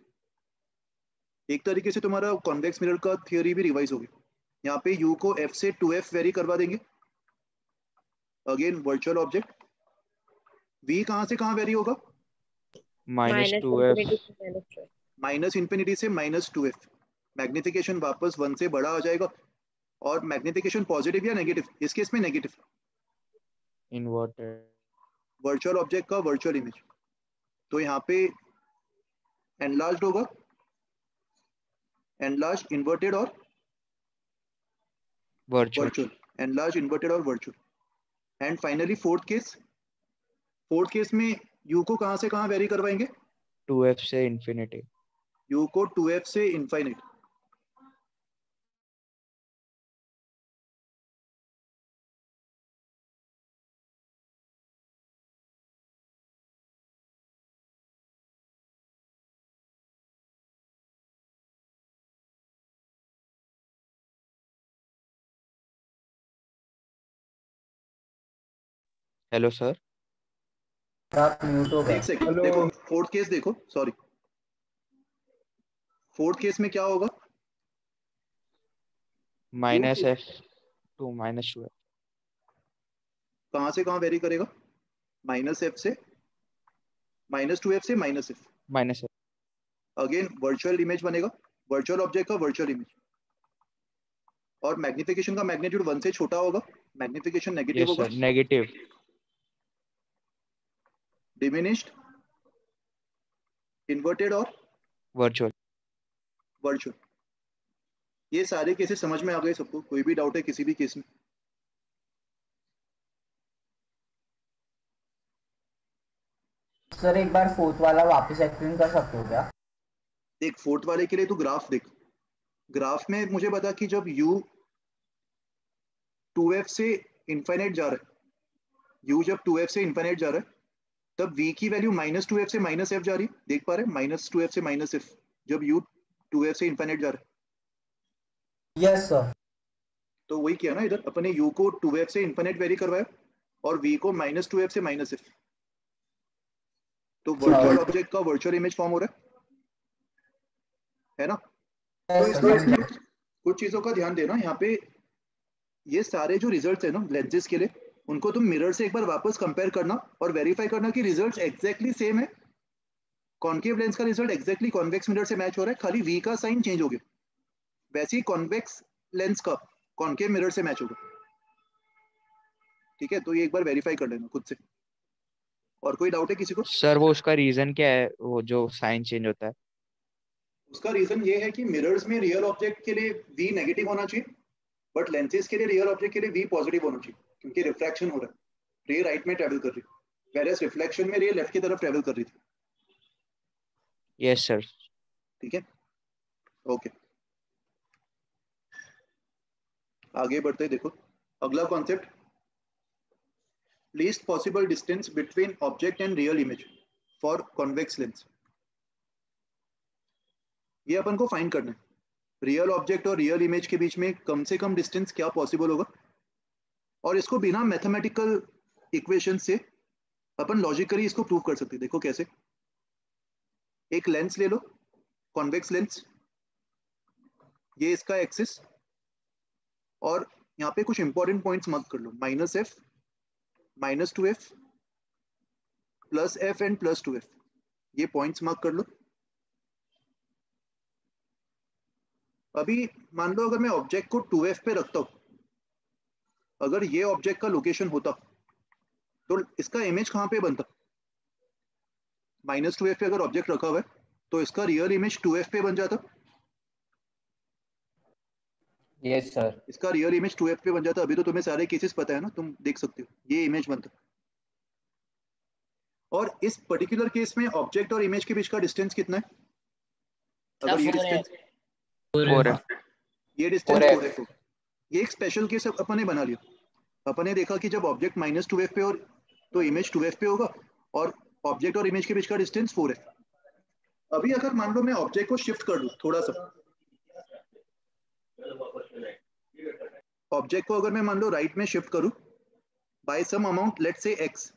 एक तरीके से तुम्हारा कॉन्वेक्स मिरर का थियोरी भी रिवाइज होगी। यहाँ पे u को f से 2f वेरी करवा देंगे, अगेन वर्चुअल ऑब्जेक्ट। v कहां से कहां वेरी होगा? -2f। माइनस इंफिनिटी से -2f। मैग्निफिकेशन वापस 1 से बड़ा आ जाएगा, और मैग्निफिकेशन पॉजिटिव या नेगेटिव? इस केस में नेगेटिव। इन्वर्टेड। वर्चुअल ऑब्जेक्ट का वर्चुअल इमेज, तो यहाँ पे एनलार्ज्ड होगा, एनलार्ज, इन्वर्टेड और वर्चुअल। वर्चुअल, एनलार्ज, इन्वर्टेड और virtual. And finally fourth case में u को कहां से कहां वेरी करवाएंगे? 2f से इंफिनिटी। u को 2f से इनफाइनाइट। Hello sir. आप म्यूट हो गए। एक सेकंड, देखो फोर्थ केस देखो, सॉरी, फोर्थ केस में क्या होगा? -f to -2f। कहां से कहां वेरी करेगा? -f से -2f से -f। -f। Again virtual image बनेगा, वर्चुअल ऑब्जेक्ट का वर्चुअल इमेज, और मैग्निफिकेशन का मैग्नीट्यूड 1 से छोटा होगा, मैग्निफिकेशन नेगेटिव यस होगा, सर, नेगेटिव। डिमिनिश्ड, इन्वर्टेड और वर्चुअल। वर्चुअल। ये सारे केसेस समझ में आ गए सबको? कोई भी डाउट है किसी भी केस में? सर एक बार फोर्थ वाला वापस एक्सप्लेन कर सकते हो क्या? देख, फोर्थ वाले के लिए तू ग्राफ देख। ग्राफ में मुझे बता कि जब u 2f से इनफाइनाइट जा रहा है, u जब 2f से इनफाइनाइट जा रहा है, तब v की वैल्यू -2f से -f जा रही है, देख पा रहे हैं? -2f से -f, जब u 2f से इनफाइनाइट जा रहा है। Yes sir. तो वही किया ना, इधर अपने u को 2f से इनफाइनाइट वेरी करवाया और v को -2f से -f। तो वर्चुअल ऑब्जेक्ट का वर्चुअल इमेज फॉर्म हो रहा है। है ना? तो Yes, इसमें sir. कुछ चीजों का ध्यान देना यहाँ पे। ये सारे जो रिजल्ट्स है ना लेंसेज के लिए, उनको तुम मिरर से एक बार वापस कंपेयर करना और वेरीफाई करना कि रिजल्ट्स एग्जैक्टली सेम है। कॉन्केव लेंस का रिजल्ट एग्जैक्टली कॉन्वेक्स मिरर से मैच हो रहा है, खाली वी का साइन चेंज हो गया। वैसे ही कॉन्वेक्स लेंस का कॉन्केव मिरर से मैच होगा। ठीक है, तो ये एक बार वेरीफाई कर लेना खुद से। और कोई डाउट है किसी को? सर वो उसका रीजन क्या है, वो जो साइन चेंज होता है? उसका रीजन ये है कि मिरर्स में रियल ऑब्जेक्ट के लिए वी नेगेटिव होना चाहिए, बट लेंसेज के लिए रियल ऑब्जेक्ट के लिए वी पॉजिटिव होना चाहिए, क्योंकि रिफ्रैक्शन हो रहा है। रे राइट में ट्रेवल कर रही है, वेरियस रिफ्लेक्शन में रे लेफ्ट की तरफ ट्रेवल कर रही थी। Yes sir. ठीक है, ओके, आगे बढ़ते हैं। देखो अगला concept, least possible distance between object and real image for convex lens. ये अपन को फाइंड करना है, रियल ऑब्जेक्ट और रियल इमेज के बीच में कम से कम डिस्टेंस क्या पॉसिबल होगा। और इसको बिना मैथमेटिकल इक्वेशन से अपन लॉजिकली इसको प्रूव कर सकते हैं। देखो कैसे, एक लेंस ले लो, कॉन्वेक्स लेंस, ये इसका एक्सिस, और यहाँ पे कुछ इंपॉर्टेंट पॉइंट्स मार्क कर लो, -f, -2f, +f and +2f, ये पॉइंट्स मार्क कर लो। अभी मान लो अगर मैं ऑब्जेक्ट को 2f पे रखता हूँ, अगर ये ऑब्जेक्ट का लोकेशन होता तो इसका इमेज कहाँ पे बनता? -2f पे अगर ऑब्जेक्ट रखा हुआ है तो इसका रियल इमेज 2f पे बन जाता। Yes, sir. इसका रियल इमेज 2f पे बन जाता। अभी तो तुम्हें सारे केसेस पता है ना, तुम देख सकते हो ये इमेज बनता। और इस पर्टिकुलर केस में ऑब्जेक्ट और इमेज के बीच का डिस्टेंस कितना है? अगर ये डिस्टेंस, 4f। ये डिस्टेंस 4f. 4f हो, ये एक स्पेशल केस अपन ने बना लिया। अपन ने देखा कि जब ऑब्जेक्ट -2f पे और तो इमेज 2f पे होगा, और ऑब्जेक्ट और इमेज के बीच का डिस्टेंस 4f। अभी अगर मान लो मैं ऑब्जेक्ट को शिफ्ट कर दूं थोड़ा सा, ऑब्जेक्ट को अगर मैं मान लो राइट में शिफ्ट करूं by some amount, let's say x,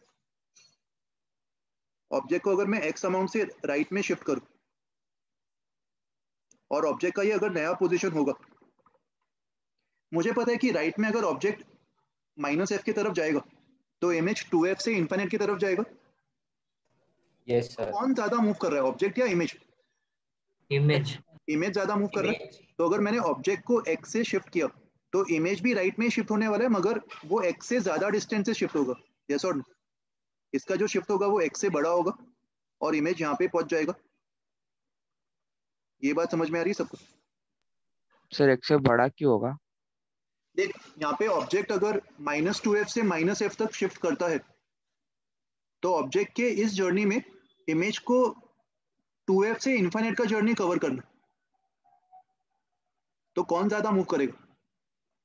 object को अगर मैं x अमाउंट से राइट में शिफ्ट करूं और ऑब्जेक्ट का ये अगर नया पोजीशन होगा, मुझे पता है कि राइट में अगर ऑब्जेक्ट -f की तरफ जाएगा तो इमेज 2f से इन्फिनिट की तरफ जाएगा। Yes, sir. कौन ज्यादा मूव कर रहा है, ऑब्जेक्ट या इमेज? इमेज इमेज ज्यादा मूव कर रहा है। तो अगर मैंने ऑब्जेक्ट को x से शिफ्ट किया तो इमेज भी राइट में शिफ्ट होने वाला है, मगर वो x से ज्यादा डिस्टेंस से शिफ्ट होगा। यस और नो? इसका जो शिफ्ट होगा वो x से बड़ा होगा और इमेज यहाँ पे पहुंच जाएगा। ये बात समझ में आ रही है सबको? सर एक से बड़ा क्यों होगा? देख यहाँ पे ऑब्जेक्ट अगर -2f से -f तक शिफ्ट करता है तो ऑब्जेक्ट के इस जर्नी में इमेज को 2f से इन्फिनिट का जर्नी कवर करना। तो कौन ज्यादा मूव करेगा?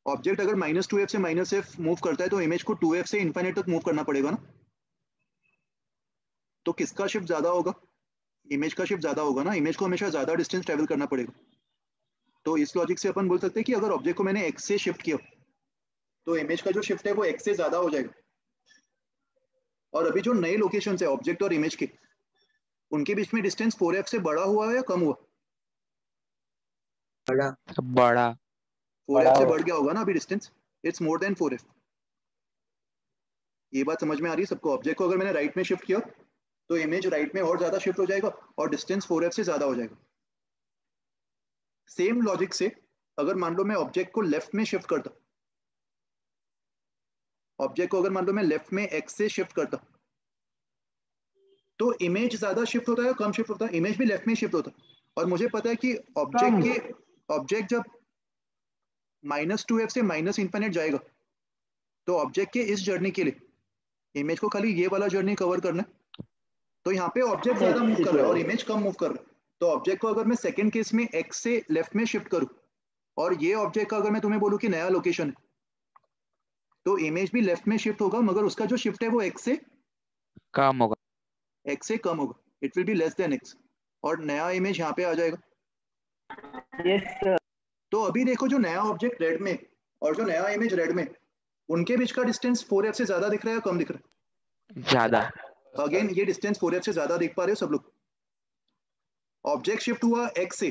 ऑब्जेक्ट अगर -2f से -f मूव करता है तो इमेज को 2f से इन्फिनिट तक मूव करना पड़ेगा ना। तो किसका शिफ्ट ज्यादा होगा? इमेज का शिफ्ट ज्यादा होगा ना, इमेज को हमेशा ज्यादा डिस्टेंस ट्रेवल करना पड़ेगा। तो इस लॉजिक से अपन बोल सकते हैं कि अगर ऑब्जेक्ट को मैंने x से शिफ्ट किया तो इमेज का जो शिफ्ट है वो x से ज्यादा हो जाएगा। और अभी जो नए लोकेशन है ऑब्जेक्ट और इमेज के, उनके बीच में डिस्टेंस 4f से बड़ा हुआ है या कम हुआ? बड़ा। बड़ा। 4f से बढ़ गया होगा ना अभी distance, it's more than 4f। ये बात समझ में आ रही है सबको? ऑब्जेक्ट को अगर मैंने राइट में शिफ्ट किया तो इमेज राइट में और ज्यादा शिफ्ट हो जाएगा और डिस्टेंस 4f से ज्यादा हो जाएगा। सेम लॉजिक से अगर मान लो मैं ऑब्जेक्ट को लेफ्ट में शिफ्ट करता, ऑब्जेक्ट को अगर मान लो मैं लेफ्ट में x से शिफ्ट करता तो इमेज ज्यादा शिफ्ट होता है, कम शिफ्ट होता है? इमेज भी लेफ्ट में शिफ्ट होता है। और मुझे पता है कि ऑब्जेक्ट जब -2f से -इन्फिनिट जाएगा तो ऑब्जेक्ट के इस जर्नी के लिए इमेज को खाली ये वाला जर्नी कवर करना है। तो यहाँ पे ऑब्जेक्ट ज्यादा मूव कर रहा है और इमेज कम मूव कर रहा है। तो ऑब्जेक्ट को अगर मैं सेकंड केस में x से लेफ्ट में शिफ्ट करूं और ये ऑब्जेक्ट का अगर मैं तुम्हें बोलूं कि नया लोकेशन है, तो इमेज भी लेफ्ट में शिफ्ट होगा, मगर उसका जो शिफ्ट है वो x से कम होगा। होगा। It will be less than x, और नया इमेज यहाँ पे आ जाएगा। Yes sir. तो अभी देखो जो नया ऑब्जेक्ट रेड में और जो नया इमेज रेड में, उनके बीच का डिस्टेंस 4f से ज्यादा दिख रहा है या कम दिख रहा है? ज्यादा। अगेन ये डिस्टेंस 4f से ज्यादा देख पा रहे हो सब लोग? ऑब्जेक्ट शिफ्ट हुआ x से,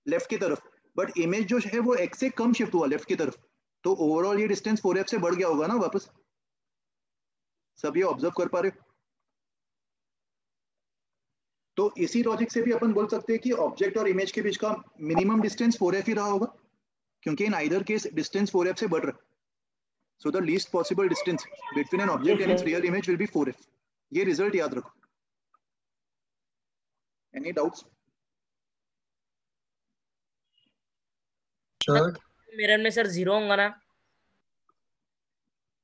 लेफ्ट की तरफ, बट इमेज जो है वो x से कम शिफ्ट हुआ लेफ्ट की तरफ, तो ओवरऑल ये डिस्टेंस 4f से बढ़ गया होगा ना वापस। सब ये ऑब्जर्व कर पा रहे हो? तो इसी लॉजिक से भी अपन बोल सकते हैं कि ऑब्जेक्ट और इमेज के बीच का मिनिमम डिस्टेंस 4f ही रहा होगा, क्योंकि in either case distance 4f से बढ़ रहा है। So the least possible distance between an object and it's real image will be 4f। ये रिजल्ट याद रखो। Any doubts? सर मिरर में सर 0 होगा ना?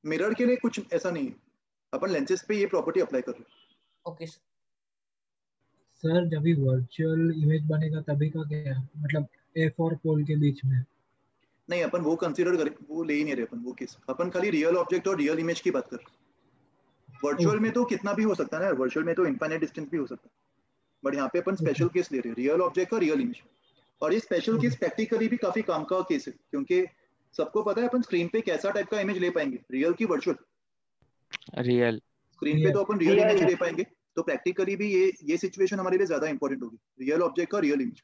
मिरर के लिए कुछ ऐसा नहीं है, अपन लेंसेज पे ये प्रॉपर्टी अप्लाई कर रहे हैं। Okay sir. सर जब भी वर्चुअल इमेज बनेगा तभी का क्या, मतलब एफ और पोल के बीच में? नहीं, अपन वो कंसीडर करें, वो ले ही नहीं रहे अपन वो केस। अपन खाली रियल ऑब्जेक्ट और रियल इमेज की बात कर रहे हैं। वर्चुअल में तो कितना भी हो सकता है ना, वर्चुअल में तो इनफाइनाइट डिस्टेंस भी हो सकता है, बट यहाँ पे अपन स्पेशल केस ले रहे हैं, रियल ऑब्जेक्ट का रियल इमेज। और ये स्पेशल केस प्रैक्टिकली भी काफी काम का केस है, क्योंकि सबको पता है अपन स्क्रीन पे कैसा टाइप का इमेज ले पाएंगे, रियल की वर्चुअल। रियल। स्क्रीन पे तो अपन रियल इमेज ले पाएंगे, तो प्रैक्टिकली भी ये सिचुएशन हमारे लिए ज्यादा इंपॉर्टेंट होगी, रियल ऑब्जेक्ट का रियल इमेज।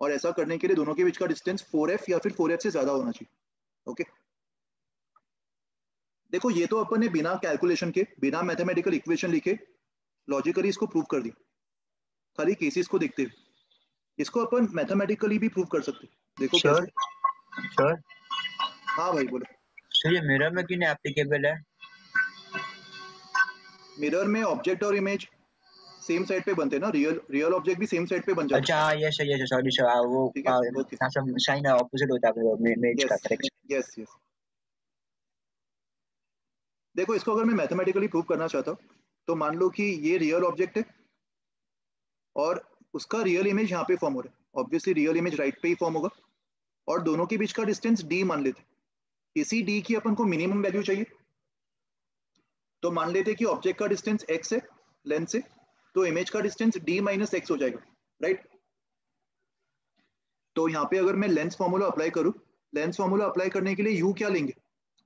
और ऐसा करने के लिए दोनों के बीच का डिस्टेंस 4f या फिर 4f से ज्यादा होना चाहिए। ओके, देखो ये तो अपन ने बिना कैलकुलेशन के, बिना मैथमेटिकल इक्वेशन लिखे लॉजिकली इसको प्रूव कर दिया, खाली केसेस को देखते हुए। इसको अपन मैथमेटिकली भी प्रूव कर सकते हैं। देखो सर कैसे? सर हाँ भाई बोलो। सर ये मिरर में क्यों नहीं एप्लीकेबल है? मिरर में ऑब्जेक्ट और इमेज सेम साइड पे बनते हैं ना, रियल ऑब्जेक्ट भी सेम साइड पे बन जाता है। अच्छा यस यस सॉरी सर, वो ठीक है, ओके। साइन ऑपोजिट होता है इमेज का, करेक्ट? Yes yes. देखो इसको अगर मैं मैथमेटिकली प्रूव करना चाहता हूँ, तो मान लो कि ये रियल ऑब्जेक्ट है और उसका रियल इमेज यहाँ पे फॉर्म हो रहा है। ऑब्वियसली रियल इमेज राइट पे ही फॉर्म होगा, और दोनों के बीच का डिस्टेंस d मान लेते। इसी d की अपन को मिनिमम वैल्यू चाहिए, तो मान लेते कि ऑब्जेक्ट का डिस्टेंस x है लेंथ से, तो इमेज का डिस्टेंस d माइनस x हो जाएगा, राइट? तो यहाँ पे अगर मैं लेंस फॉर्मूला अप्लाई करूँ, लेंस फॉर्मूला अप्लाई करने के लिए u क्या लेंगे?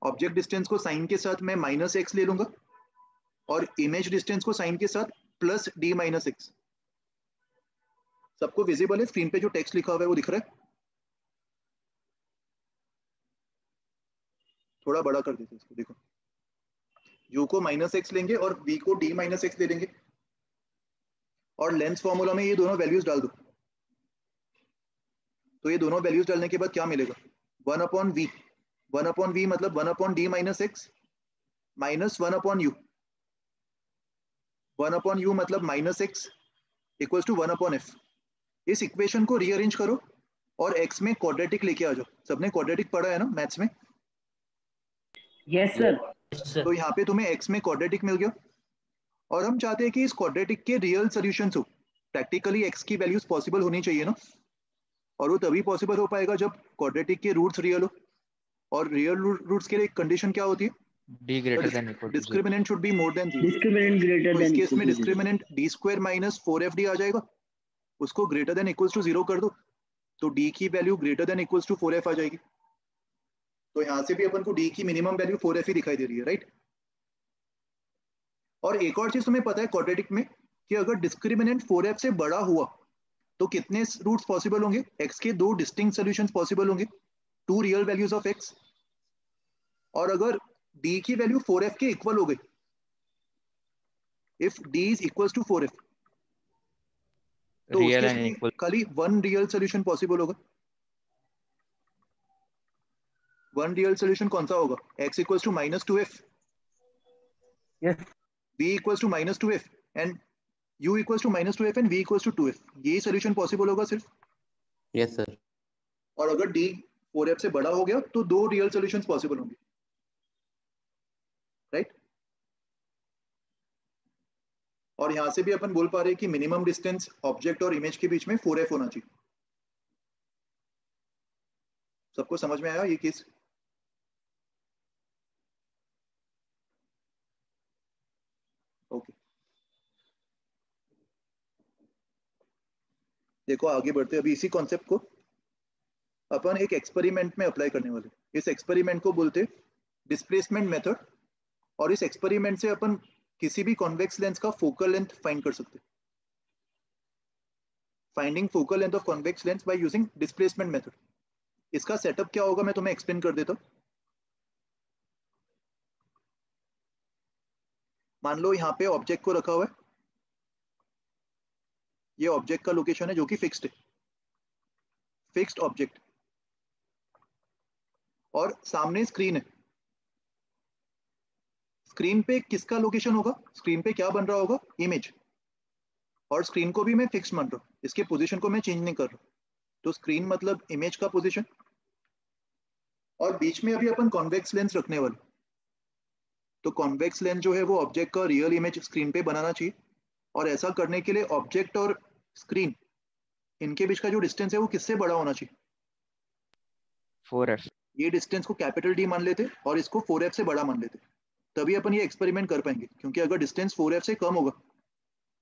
ऑब्जेक्ट डिस्टेंस को साइन के साथ मैं माइनस x ले लूंगा, और इमेज डिस्टेंस को साइन के साथ प्लस d माइनस x। सबको विजिबल है? स्क्रीन पे जो टेक्स्ट लिखा हुआ है वो दिख रहा है? थोड़ा बड़ा कर देते इसको, देखो u को माइनस x लेंगे और v को d माइनस x दे देंगे, और लेंस फॉर्मूला में ये दोनों वैल्यूज डाल दो। तो ये दोनों वैल्यूज डालने के बाद क्या मिलेगा? 1 अपॉन v, 1 अपॉन v मतलब 1 upon d minus x minus 1 upon u, 1 upon u मतलब minus x equals to 1 upon f। इस इक्वेशन को रीअरेंज करो और x में क्वाड्रेटिक लेके आ जाओ। सबने क्वाड्रेटिक पढ़ा है ना मैथ्स में? Yes sir. तो यहाँ पे तुम्हें x में क्वाड्रेटिक मिल गया, और हम चाहते हैं कि इस क्वाड्रेटिक के रियल सॉल्यूशंस हो। प्रैक्टिकली x की वैल्यूज पॉसिबल होनी चाहिए ना, और वो तभी पॉसिबल हो पाएगा जब क्वाड्रेटिक के रूट्स रियल हो। और रियल रूट्स के लिए कंडीशन क्या होती है? d greater than equal to 0. Discriminant should be more than 0। Discriminant greater तो इस देन केस में discriminant d square minus 4fd आ जाएगा, उसको ग्रेटर देन इक्वल्स टू 0 कर दो, तो d की value greater than equals to 4f आ जाएगी। तो यहाँ से भी अपन को d की मिनिमम वैल्यू 4f ही दिखाई दे रही है, राइट? और एक और चीज तुम्हें पता है क्वाड्रेटिक में, कि अगर डिस्क्रिमिनेंट 4f से बड़ा हुआ तो कितने रूट्स पॉसिबल होंगे? x के दो डिस्टिंक्ट सॉल्यूशंस पॉसिबल होंगे, two real values of x। और अगर d की वैल्यू 4f के इक्वल हो गई, if d is equals to 4f, तो Real उसके and लिए equal. खाली वन रियल सॉल्यूशन पॉसिबल होगा। वन रियल सॉल्यूशन कौन सा होगा? x equals to minus 2f, yes v equals to minus 2f and u equals to minus 2f and v equals to 2f। यही सॉल्यूशन पॉसिबल होगा सिर्फ। Yes sir. और अगर d 4f से बड़ा हो गया तो दो रियल सॉल्यूशंस पॉसिबल होंगे, राइट? और यहां से भी अपन बोल पा रहे हैं कि मिनिमम डिस्टेंस ऑब्जेक्ट और इमेज के बीच में 4f होना चाहिए। सबको समझ में आया ये केस? ओके, देखो आगे बढ़ते अभी इसी कॉन्सेप्ट को अपन एक एक्सपेरिमेंट में अप्लाई करने वाले। इस एक्सपेरिमेंट को बोलते डिस्प्लेसमेंट मेथड, और इस एक्सपेरिमेंट से अपन किसी भी कॉन्वेक्स लेंस का फोकल लेंथ फाइंड कर सकते। Finding focal length of convex lens by using displacement method. इसका सेटअप क्या होगा मैं तुम्हें एक्सप्लेन कर देता हूँ। मान लो यहाँ पे ऑब्जेक्ट को रखा हुआ है, ये ऑब्जेक्ट का लोकेशन है जो कि फिक्स्ड है, फिक्स्ड ऑब्जेक्ट, और सामने स्क्रीन है। स्क्रीन पे किसका लोकेशन होगा, स्क्रीन पे क्या बन रहा होगा, इमेज, और स्क्रीन को भी मैं फिक्स मान रहा हूँ, इसके पोजीशन को मैं चेंज नहीं कर रहा। तो स्क्रीन मतलब इमेज का पोजीशन, और बीच में अभी अपन कॉन्वेक्स लेंस रखने वाले। तो कॉन्वेक्स लेंस जो है वो ऑब्जेक्ट का रियल इमेज स्क्रीन पे बनाना चाहिए, और ऐसा करने के लिए ऑब्जेक्ट और स्क्रीन इनके बीच का जो डिस्टेंस है वो किससे बड़ा होना चाहिए, 4f। ये डिस्टेंस को कैपिटल डी मान लेते और इसको 4f से बड़ा मान लेते, तभी अपन ये एक्सपेरिमेंट कर पाएंगे। क्योंकि अगर डिस्टेंस 4f से कम होगा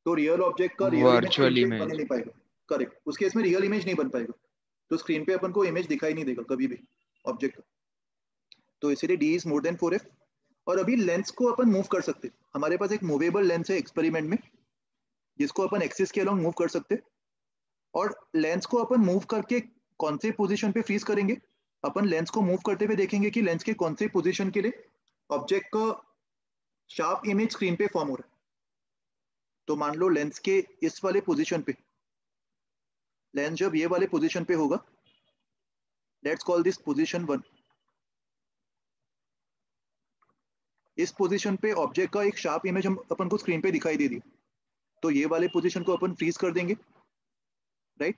तो रियल ऑब्जेक्ट का रियल इमेज वर्चुअल बन इमेज। नहीं पाएगा। करेक्ट, उस केस में रियल इमेज नहीं बन पाएगा, तो स्क्रीन पे अपन को इमेज दिखाई नहीं देगा कभी भी ऑब्जेक्ट का। तो इसीलिए D is more than 4f। और अभी लेंस को अपन मूव कर सकते, हमारे पास एक मूवेबल लेंस है एक्सपेरिमेंट में, जिसको अपन एक्सिस के अलोंग मूव कर सकते, और लेंस को अपन मूव करके कौन से पोजीशन पे फ्रीज करेंगे, अपन लेंस को मूव करते हुए देखेंगे कि लेंस के कौन से पोजीशन के लिए ऑब्जेक्ट का शार्प इमेज स्क्रीन पे फॉर्म हो रहा है। तो मान लो लेंस के इस वाले पोजीशन पे, लेंस जब ये वाले पोजीशन पे होगा, लेट्स कॉल दिस पोजीशन 1, इस पोजीशन पे ऑब्जेक्ट का एक शार्प इमेज हम अपन को स्क्रीन पे दिखाई दे दी, तो ये वाले पोजीशन को अपन फ्रीज कर देंगे, राइट।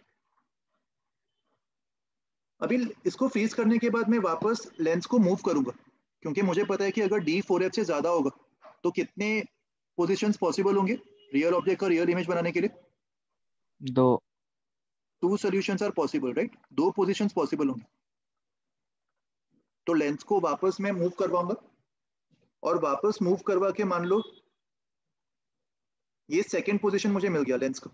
अभी इसको फ्रीज करने के बाद मैं वापस लेंस को मूव करूंगा, क्योंकि मुझे पता है कि अगर डी 4f से ज्यादा होगा तो कितने पोजीशंस पॉसिबल होंगे रियल ऑब्जेक्ट का रियल इमेज बनाने के लिए, 2। 2 solutions are possible, right, 2 positions possible होंगे। तो लेंस को वापस मैं मूव करवाऊंगा, और वापस मूव करवा के मान लो ये सेकंड पोजीशन मुझे मिल गया लेंस का।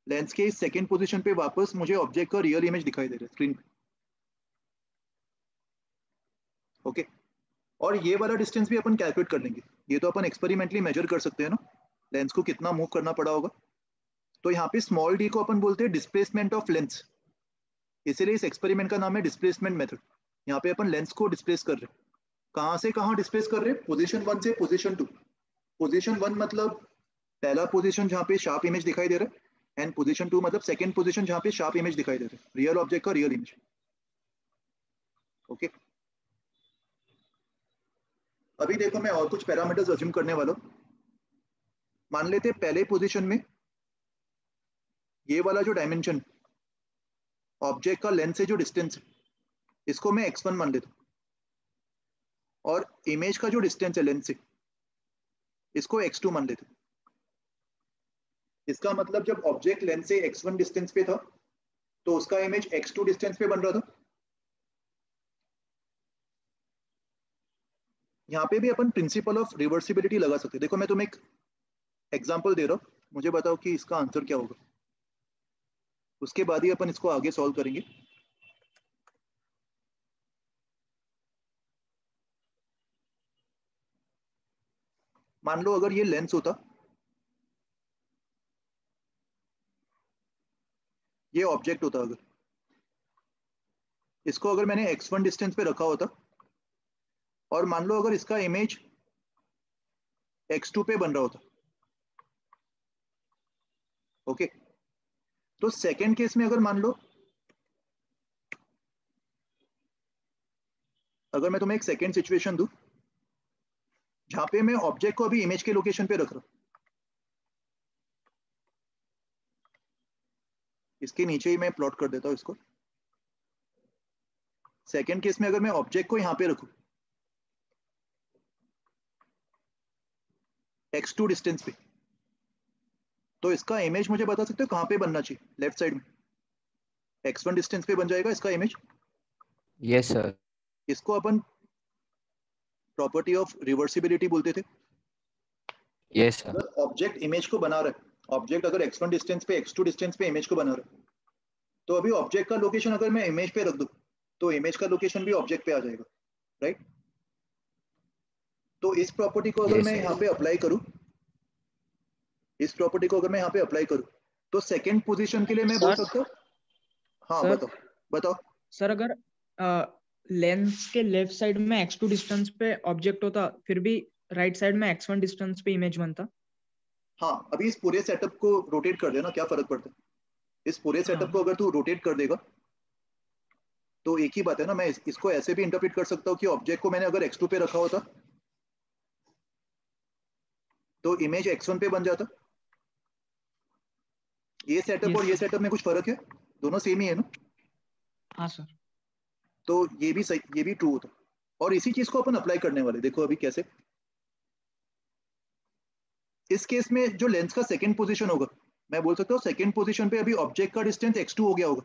लेंस के इस सेकंड पोजीशन पे वापस मुझे ऑब्जेक्ट का रियल इमेज दिखाई दे रहा है स्क्रीन पे, ओके। और ये वाला डिस्टेंस भी अपन कैलकुलेट कर लेंगे, ये तो अपन एक्सपेरिमेंटली मेजर कर सकते हैं ना, लेंस को कितना मूव करना पड़ा होगा। तो यहाँ पे स्मॉल डी को अपन बोलते हैं डिस्प्लेसमेंट ऑफ लेंस, इसीलिए इस एक्सपेरिमेंट का नाम है डिस्प्लेसमेंट मेथड। यहाँ पे अपन लेंस को डिस्प्लेस कर रहे हैं, कहाँ से कहाँ डिस्प्लेस कर रहे हैं, पोजीशन 1 से पोजीशन 2। पोजीशन 1 मतलब पहला पोजीशन जहाँ पे शार्प इमेज दिखाई दे रहा है, एंड पोजीशन 2 मतलब सेकंड पोजीशन जहाँ पे शार्प इमेज दिखाई दे रहा है, रियल ऑब्जेक्ट का रियल इमेज, ओके। अभी देखो मैं और कुछ पैरामीटर्स अज्यूम करने वाला हूँ। मान लेते पहले पोजीशन में ये वाला जो डायमेंशन ऑब्जेक्ट का लेंस से जो डिस्टेंस है, इसको मैं x1 मान लेता हूँ, और इमेज का जो डिस्टेंस है लेंस से, इसको x2 मान लेते हैं। इसका मतलब जब ऑब्जेक्ट लेंस से x1 डिस्टेंस पे था तो उसका इमेज x2 डिस्टेंस पे बन रहा था। यहाँ पे भी अपन प्रिंसिपल ऑफ रिवर्सिबिलिटी लगा सकते हैं। देखो मैं तुम्हें एक एग्जांपल दे रहा हूँ, मुझे बताओ कि इसका आंसर क्या होगा, उसके बाद ही अपन इसको आगे सॉल्व करेंगे। मान लो अगर ये लेंस होता, ये ऑब्जेक्ट होता, अगर इसको अगर मैंने x1 डिस्टेंस पे रखा होता, और मान लो अगर इसका इमेज x2 पे बन रहा होता, ओके। तो सेकेंड केस में अगर मान लो, अगर मैं तुम्हें एक सेकेंड सिचुएशन दूं जहां पे मैं ऑब्जेक्ट को अभी इमेज के लोकेशन पे रख रहा हूं, इसके नीचे ही मैं प्लॉट कर देता हूं इसको। सेकेंड केस में अगर मैं ऑब्जेक्ट को यहां पे रखूं x2 डिस्टेंस पे, तो इसका इमेज मुझे बता सकते हो कहां पे बनना चाहिए, लेफ्ट साइड में x1 डिस्टेंस पे बन जाएगा इसका इमेज। Yes sir. इसको अपन प्रॉपर्टी ऑफ रिवर्सिबिलिटी बोलते थे। Yes sir. अगर ऑब्जेक्ट इमेज को बना रहा है, ऑब्जेक्ट अगर x1 डिस्टेंस पे x2 डिस्टेंस पे इमेज को बना रहा है, तो अभी ऑब्जेक्ट का लोकेशन अगर मैं इमेज पे रख दूं तो इमेज का लोकेशन भी ऑब्जेक्ट पे आ जाएगा, राइट। तो इस प्रॉपर्टी को अगर Yes, मैं sir. यहाँ पे अप्लाई करूं, इस प्रॉपर्टी को अगर मैं यहाँ पे अप्लाई करूँ तो सेकंड पोजीशन के लिए मैं बोल सर सकता हूँ। हाँ सर बताओ बताओ। सर अगर लेंस के लेफ्ट साइड में x2 डिस्टेंस पे ऑब्जेक्ट होता फिर भी राइट साइड में x1 डिस्टेंस पे इमेज बनता। हाँ अभी इस पूरे सेटअप को रोटेट कर देना, क्या फर्क पड़ता है? इस पूरे सेटअप को अगर तू रोटेट कर देगा तो एक ही बात है ना। मैं इसको ऐसे भी इंटरप्रेट कर सकता हूँ कि ऑब्जेक्ट को मैंने अगर x2 पे रखा होता तो इमेज x1 पे बन जाता। ये सेटअप Yes, और ये sir. सेटअप में कुछ फर्क है? दोनों सेम ही है ना। हाँ सर। तो ये भी सही, ये भी ट्रू होता और इसी चीज को अपन अप्लाई करने वाले। देखो अभी कैसे। इस केस में जो लेंस का सेकंड पोजीशन होगा, मैं बोल सकता हूँ सेकंड पोजीशन पे अभी ऑब्जेक्ट का डिस्टेंस x2 हो गया होगा।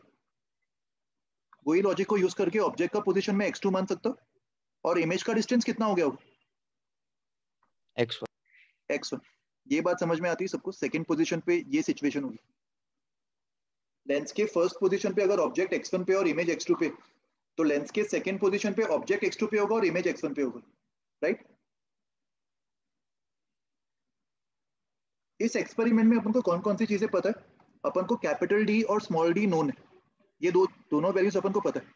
वही लॉजिक को यूज करके ऑब्जेक्ट का पोजीशन में x2 मान सकता हूँ और इमेज का डिस्टेंस कितना हो गया होगा? x1। ये बात समझ में आती है सबको? सेकंड पोजीशन पे ये सिचुएशन होगी। लेंस के फर्स्ट पोजीशन पे अगर ऑब्जेक्ट x1 पे और इमेज x2 पे, तो लेंस के सेकंड पोजीशन पे ऑब्जेक्ट x2 पे होगा और इमेज x1 पे होगा, राइट? इस एक्सपेरिमेंट में अपन को कौन कौन सी चीजें पता है? अपन को कैपिटल डी और स्मॉल डी नोन है, ये दोनों वैल्यूज अपन को पता है।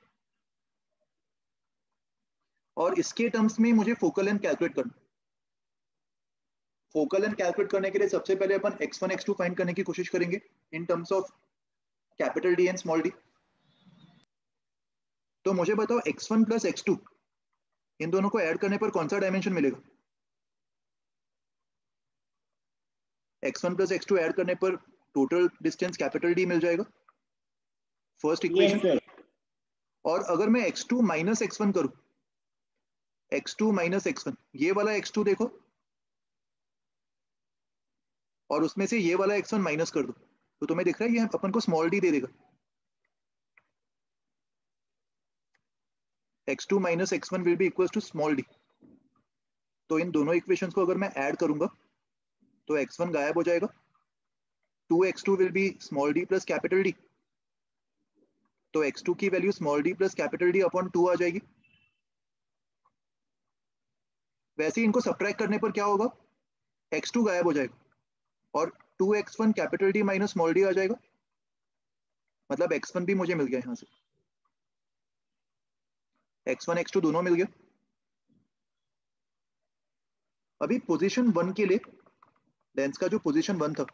और इसके टर्म्स में मुझे फोकल लेंथ कैलकुलेट करना। फोकल लेंथ कैलकुलेट करने के लिए सबसे पहले अपन x1 x2 फाइंड करने की कोशिश करेंगे इन terms of capital D and small D. तो मुझे बताओ x1 प्लस x2 इन दोनों को ऐड करने पर कौन सा डायमेंशन मिलेगा? x1 प्लस x2 ऐड करने पर टोटल डिस्टेंस कैपिटल डी मिल जाएगा, फर्स्ट इक्वेशन। और अगर मैं x2 माइनस x1 करूं, x2 माइनस x1, ये वाला x2 देखो और उसमें से ये वाला x1 माइनस कर दो, तो तुम्हें दिख रहा है ये अपन को स्मॉल डी दे देगा। x2 minus x1 will be equal to small D. तो इन दोनों इक्वेशंस को अगर मैं ऐड करूंगा तो x1 गायब हो जाएगा, 2x2 will be small D plus capital D. तो x2 की value small D plus capital D upon 2 आ जाएगी। वैसे ही इनको सब्ट्रैक्ट करने पर क्या होगा? x2 गायब हो जाएगा और 2x1 capital D minus small D आ जाएगा, मतलब x1 भी मुझे मिल गया यहां से। x1 x2 दोनों मिल गया। अभी पोजीशन 1 के लिए लेंस का जो पोजीशन 1 था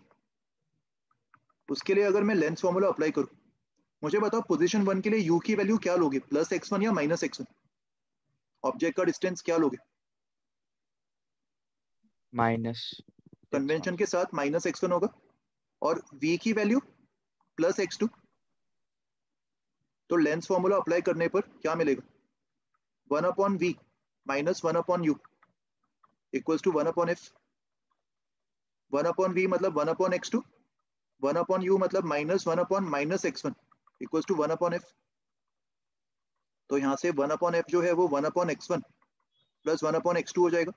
उसके लिए अगर मैं लेंस फॉर्मूला अप्लाई करूं, मुझे बताओ पोजीशन 1 के लिए u की वैल्यू क्या लोगे, प्लस x1 या माइनस x1? ऑब्जेक्ट का डिस्टेंस क्या लोगे? माइनस कन्वेंशन के साथ माइनस x1 होगा और v की वैल्यू प्लस x2। तो लेंस फॉर्मूला अप्लाई करने पर क्या मिलेगा? 1 upon v minus 1 upon u equals to 1 upon f। 1 upon v मतलब 1 अपॉन x2, 1 अपॉन u मतलब minus 1 upon minus x1 equals to 1 upon f। तो यहाँ से 1 अपॉन f जो है वो 1 upon x1 plus 1 upon x2 हो जाएगा।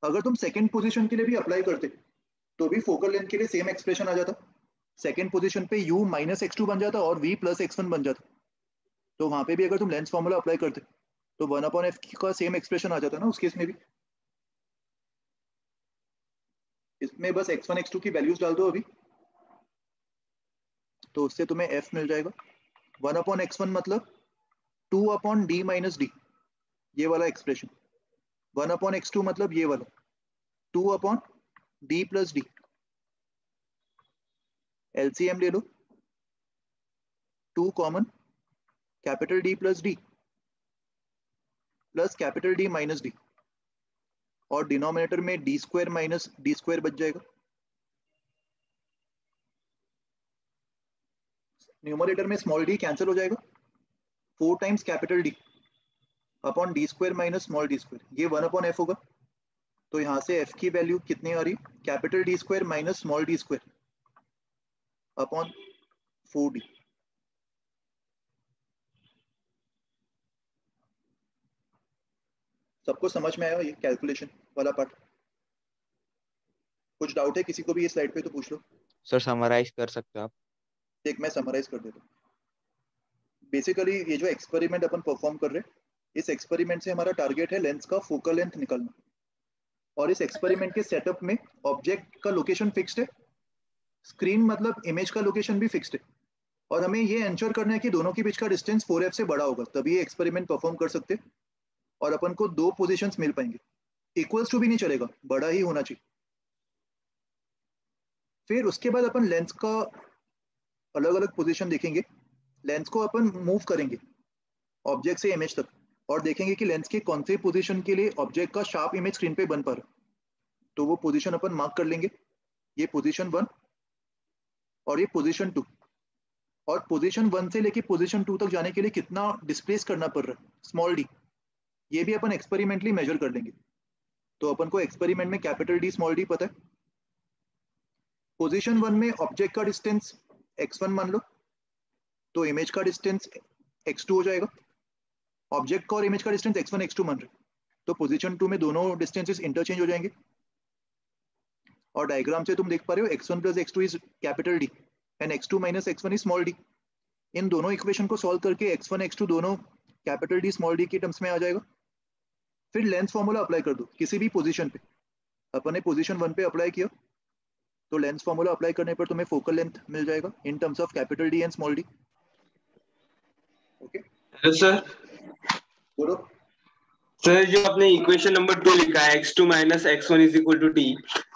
अगर तुम सेकंड पोजीशन के लिए भी अप्लाई करते तो भी फोकल लेंथ के लिए सेम एक्सप्रेशन आ जाता। सेकंड पोजीशन पे u माइनस x2 बन जाता और v प्लस x1 बन जाता। तो वहां पे भी अगर तुम लेंस फॉर्मूला अप्लाई करते तो 1 अपॉन f का सेम एक्सप्रेशन आ जाता ना उस केस में भी। इसमें बस x1 x2 की वैल्यूज डाल दो अभी, तो उससे तुम्हें f मिल जाएगा। 1 अपॉन x1 मतलब 2 अपॉन d माइनस डी, ये वाला एक्सप्रेशन। 1 अपॉन x2 मतलब ये वाला 2 upon d plus D. LCM ले लो, 2 common, capital D plus D plus capital D minus D, और डिनोमिनेटर में d square minus D square बच जाएगा। न्यूमरेटर में स्मॉल d कैंसिल हो जाएगा, 4 times capital D upon D square minus small D square, ये 1 अपॉन f होगा। तो यहाँ से f की वैल्यू कितनी आ रही? Capital D square minus small D square upon 4d। सबको समझ में आया ये कैलकुलेशन वाला पार्ट? कुछ डाउट है किसी को भी ये स्लाइड पे तो पूछ लो। सर समराइज कर सकते हो आप? एक मैं समराइज कर देता हूँ। बेसिकली ये जो एक्सपेरिमेंट अपन परफॉर्म कर रहे हैं, इस एक्सपेरिमेंट से हमारा टारगेट है लेंस का फोकल लेंथ निकालना। और इस एक्सपेरिमेंट के सेटअप में ऑब्जेक्ट का लोकेशन फिक्स्ड है, स्क्रीन मतलब इमेज का लोकेशन भी फिक्स्ड है, और हमें ये एंश्योर करना है कि दोनों के बीच का डिस्टेंस 4f से बड़ा होगा, तभी ये एक्सपेरिमेंट परफॉर्म कर सकते हैं और अपन को 2 पोजीशंस मिल पाएंगे। इक्वल्स टू भी नहीं चलेगा, बड़ा ही होना चाहिए। फिर उसके बाद अपन लेंस का अलग अलग पोजीशन देखेंगे। लेंस को अपन मूव करेंगे ऑब्जेक्ट से इमेज तक और देखेंगे कि लेंस के कौन से पोजीशन के लिए ऑब्जेक्ट का शार्प इमेज स्क्रीन पे बन पा रहा है, तो वो पोजीशन अपन मार्क कर लेंगे। ये पोजीशन 1 और ये पोजीशन 2, और पोजीशन 1 से लेके पोजीशन 2 तक जाने के लिए कितना डिस्प्लेस करना पड़ रहा है, स्मॉल डी, ये भी अपन एक्सपेरिमेंटली मेजर कर लेंगे। तो अपन को एक्सपेरिमेंट में कैपिटल डी स्मॉल डी पता है। पोजीशन 1 में ऑब्जेक्ट का डिस्टेंस x1 मान लो, तो इमेज का डिस्टेंस x2 हो जाएगा। ऑब्जेक्ट का और इमेज का डिस्टेंस x1 x2 मान रहे, तो पोजीशन 2 में दोनों डिस्टेंसेस इंटरचेंज हो जाएंगे। और डायग्राम से तुम देख पा रहे हो x1 plus x2 is capital D and x2 minus x1 is small D. इन दोनों इक्वेशन को सॉल्व करके x1 x2 दोनों कैपिटल डी स्मॉल डी के टर्म्स में आ जाएगा। फिर लेंस फॉर्मूला अप्लाई कर दो किसी भी पोजीशन पे। अपन ने पोजीशन 1 पे अप्लाई किया, तो लेंस फॉर्मूला अप्लाई करने पर तुम्हें फोकल लेंथ मिल जाएगा in terms of capital D and small D. Okay hello sir. बोलो सर जो आपने इक्वेशन नंबर 2 लिखा है x2 minus x1 is equal to t,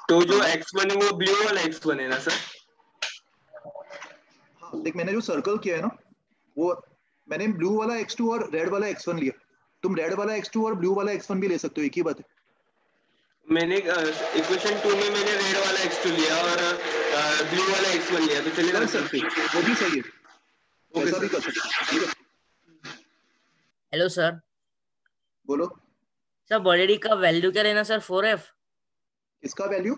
तो जो x1 है वो ब्लू वाला x1 है ना सर? हाँ देख, मैंने जो सर्कल किया है ना, वो मैंने ब्लू वाला x2 और रेड वाला x1 लिया। तुम रेड वाला x2 और ब्लू वाला x1 भी ले सकते हो, एक ही बात है। मैंने इक्वेशन 2 में मैंने रेड वाला x2 लिया और ब्लू वाला x1 लिया, तो चलेगा कर सर? सकते हो, वो भी सही है, ओके ऐसा भी सर। कर सकते हो, ठीक है। Hello sir. बोलो सर बड़े डी का वैल्यू क्या लेना सर? 4f? इसका वैल्यू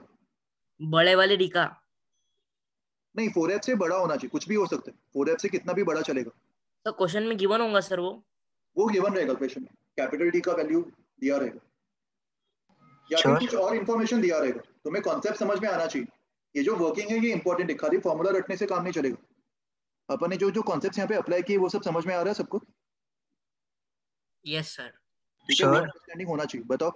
बड़े वाले डी का? नहीं, 4f से बड़ा होना चाहिए, कुछ भी हो सकता है, 4f से कितना भी बड़ा चलेगा। सर क्वेश्चन में गिवन होगा सर वो गिवन रहेगा क्वेश्चन में, कैपिटल डी का वैल्यू दिया रहेगा या फिर कुछ और इन्फॉर्मेशन दिया रहेगा। तुम्हें कॉन्सेप्ट समझ में आना चाहिए। ये जो वर्किंग है ये इंपॉर्टेंट है, खाली फॉर्मूला रटने से काम नहीं चलेगा। अपन ने जो जो कॉन्सेप्ट यहाँ पे अप्लाई किए वो सब समझ में आ रहा है सबको? Yes sir. ठीक है, वो अंडरस्टैंडिंग होना चाहिए। बताओ।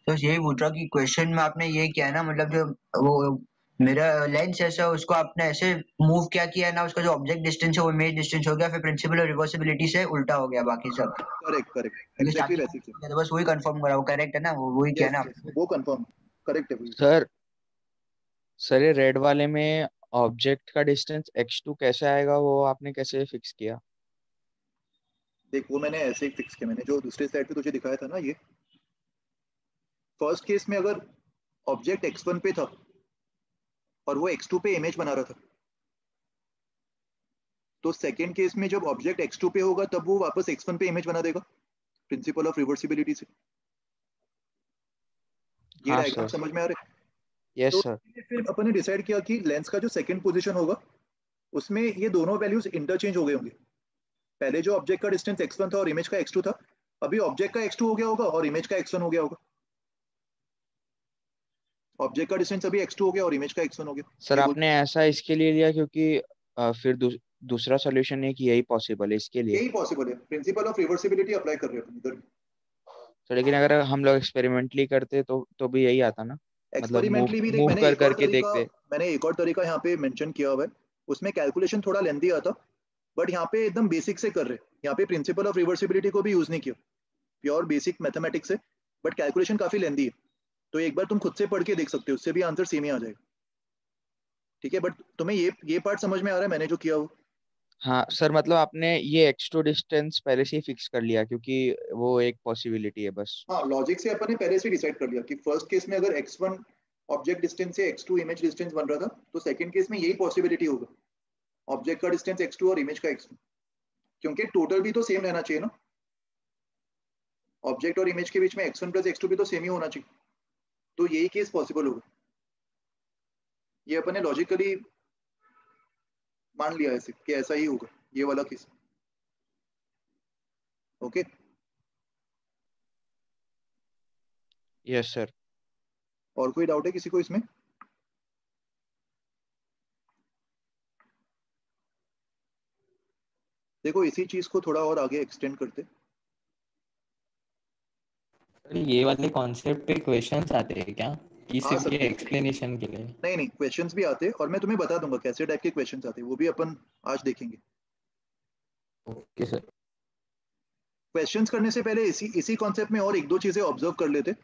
तो यही पूछ रहा कि क्वेश्चन में आपने ये किया है ना, मतलब जो वो मेरा लेंस ऐसा उसको आपने ऐसे मूव क्या किया है ना, उसका जो ऑब्जेक्ट डिस्टेंस है वो इमेज डिस्टेंस हो गया, फिर प्रिंसिपल और रिवर्सिबिलिटी से उल्टा हो गया बाकी सब। करेक्ट करेक्ट एग्जैक्टली वैसे ही। बस वही कंफर्म करा, वो करेक्ट है ना? वो वही किया ना आपने? वो कंफर्म करेक्ट है। सर ये रेड वाले में ऑब्जेक्ट का डिस्टेंस x2 कैसे आएगा, वो आपने कैसे फिक्स किया? देख, वो मैंने ऐसे ही फिक्स किया, मैंने जो दूसरे स्लाइड पे तुझे दिखाया था ना, ये फर्स्ट केस में अगर ऑब्जेक्ट x1 पे था और वो x2 पे इमेज बना रहा था, तो सेकेंड केस में जब ऑब्जेक्ट x2 पे होगा तब वो वापस x1 पे इमेज बना देगा, प्रिंसिपल ऑफ रिवर्सिबिलिटी से। ये हाँ डायग्राम सर। समझ में आ रहा है? यस तो सर। फिर अपन ने डिसाइड किया कि लेंस का जो सेकंड पोजीशन होगा उसमें ये दोनों वैल्यूज इंटरचेंज हो गए होंगे। पहले जो ऑब्जेक्ट का डिस्टेंस x1 था और इमेज का x2 था, अभी ऑब्जेक्ट का x2 हो गया होगा और इमेज का x1 हो गया होगा। ऑब्जेक्ट का डिस्टेंस अभी x2 हो गया और इमेज का x1 हो गया। सर आपने ऐसा इसके लिए लिया क्योंकि फिर दूसरा सॉल्यूशन है कि यही पॉसिबल है इसके लिए? यही पॉसिबल है, प्रिंसिपल ऑफ रिवर्सिबिलिटी अप्लाई कर रहे हो इधर। तो लेकिन अगर हम लोग एक्सपेरिमेंटली करते तो भी यही आता ना, मतलब एक्सपेरिमेंटली भी देख, मूव मैंने कर एक और करके तरीका देखते। मैंने एक और तरीका यहाँ पे मेंशन किया हुआ है, उसमें कैलकुलेशन थोड़ा लेंथी आता, बट यहाँ पे एकदम बेसिक से कर रहे हैं। यहाँ पे प्रिंसिपल ऑफ रिवर्सिबिलिटी को भी यूज नहीं किया, प्योर बेसिक मैथमेटिक्स है, बट कैलकुलेशन काफी लेंथी है। तो एक बार तुम खुद से पढ़ के देख सकते हो, उससे भी आंसर सेम ही आ जाएगा। ठीक है, बट तुम्हें ये पार्ट समझ में आ रहा है मैंने जो किया वो? हाँ सर, मतलब आपने ये x2 डिस्टेंस पहले से ही फिक्स कर लिया क्योंकि वो एक पॉसिबिलिटी है बस। हाँ, लॉजिक से अपन ने पहले से डिसाइड कर लिया कि फर्स्ट केस में अगर x1 ऑब्जेक्ट डिस्टेंस से x2 इमेज डिस्टेंस बन रहा था, तो सेकंड केस में यही पॉसिबिलिटी होगा, ऑब्जेक्ट का डिस्टेंस x2 और इमेज का x1, क्योंकि टोटल भी तो सेम रहना चाहिए ना। ऑब्जेक्ट और इमेज के बीच में x1 प्लस x2 भी तो सेम ही होना चाहिए, तो यही केस पॉसिबल होगा। ये अपन ने लॉजिकली मान लिया ऐसे कि ऐसा ही होगा ये वाला केस। Okay yes sir. और कोई डाउट है किसी को इसमें? देखो, इसी चीज को थोड़ा और आगे एक्सटेंड करते। ये वाले कॉन्सेप्ट पे क्वेश्चंस आते हैं क्या कि आ सिर्फ ये सकते हैं। एक्सप्लेनेशन के लिए? नहीं नहीं, क्वेश्चंस भी आते हैं और मैं तुम्हें बता दूंगा कैसे टाइप के क्वेश्चंस आते हैं, वो भी अपन आज देखेंगे। Okay sir. क्वेश्चंस करने से पहले इसी कॉन्सेप्ट में और एक दो चीजें ऑब्जर्व कर लेते,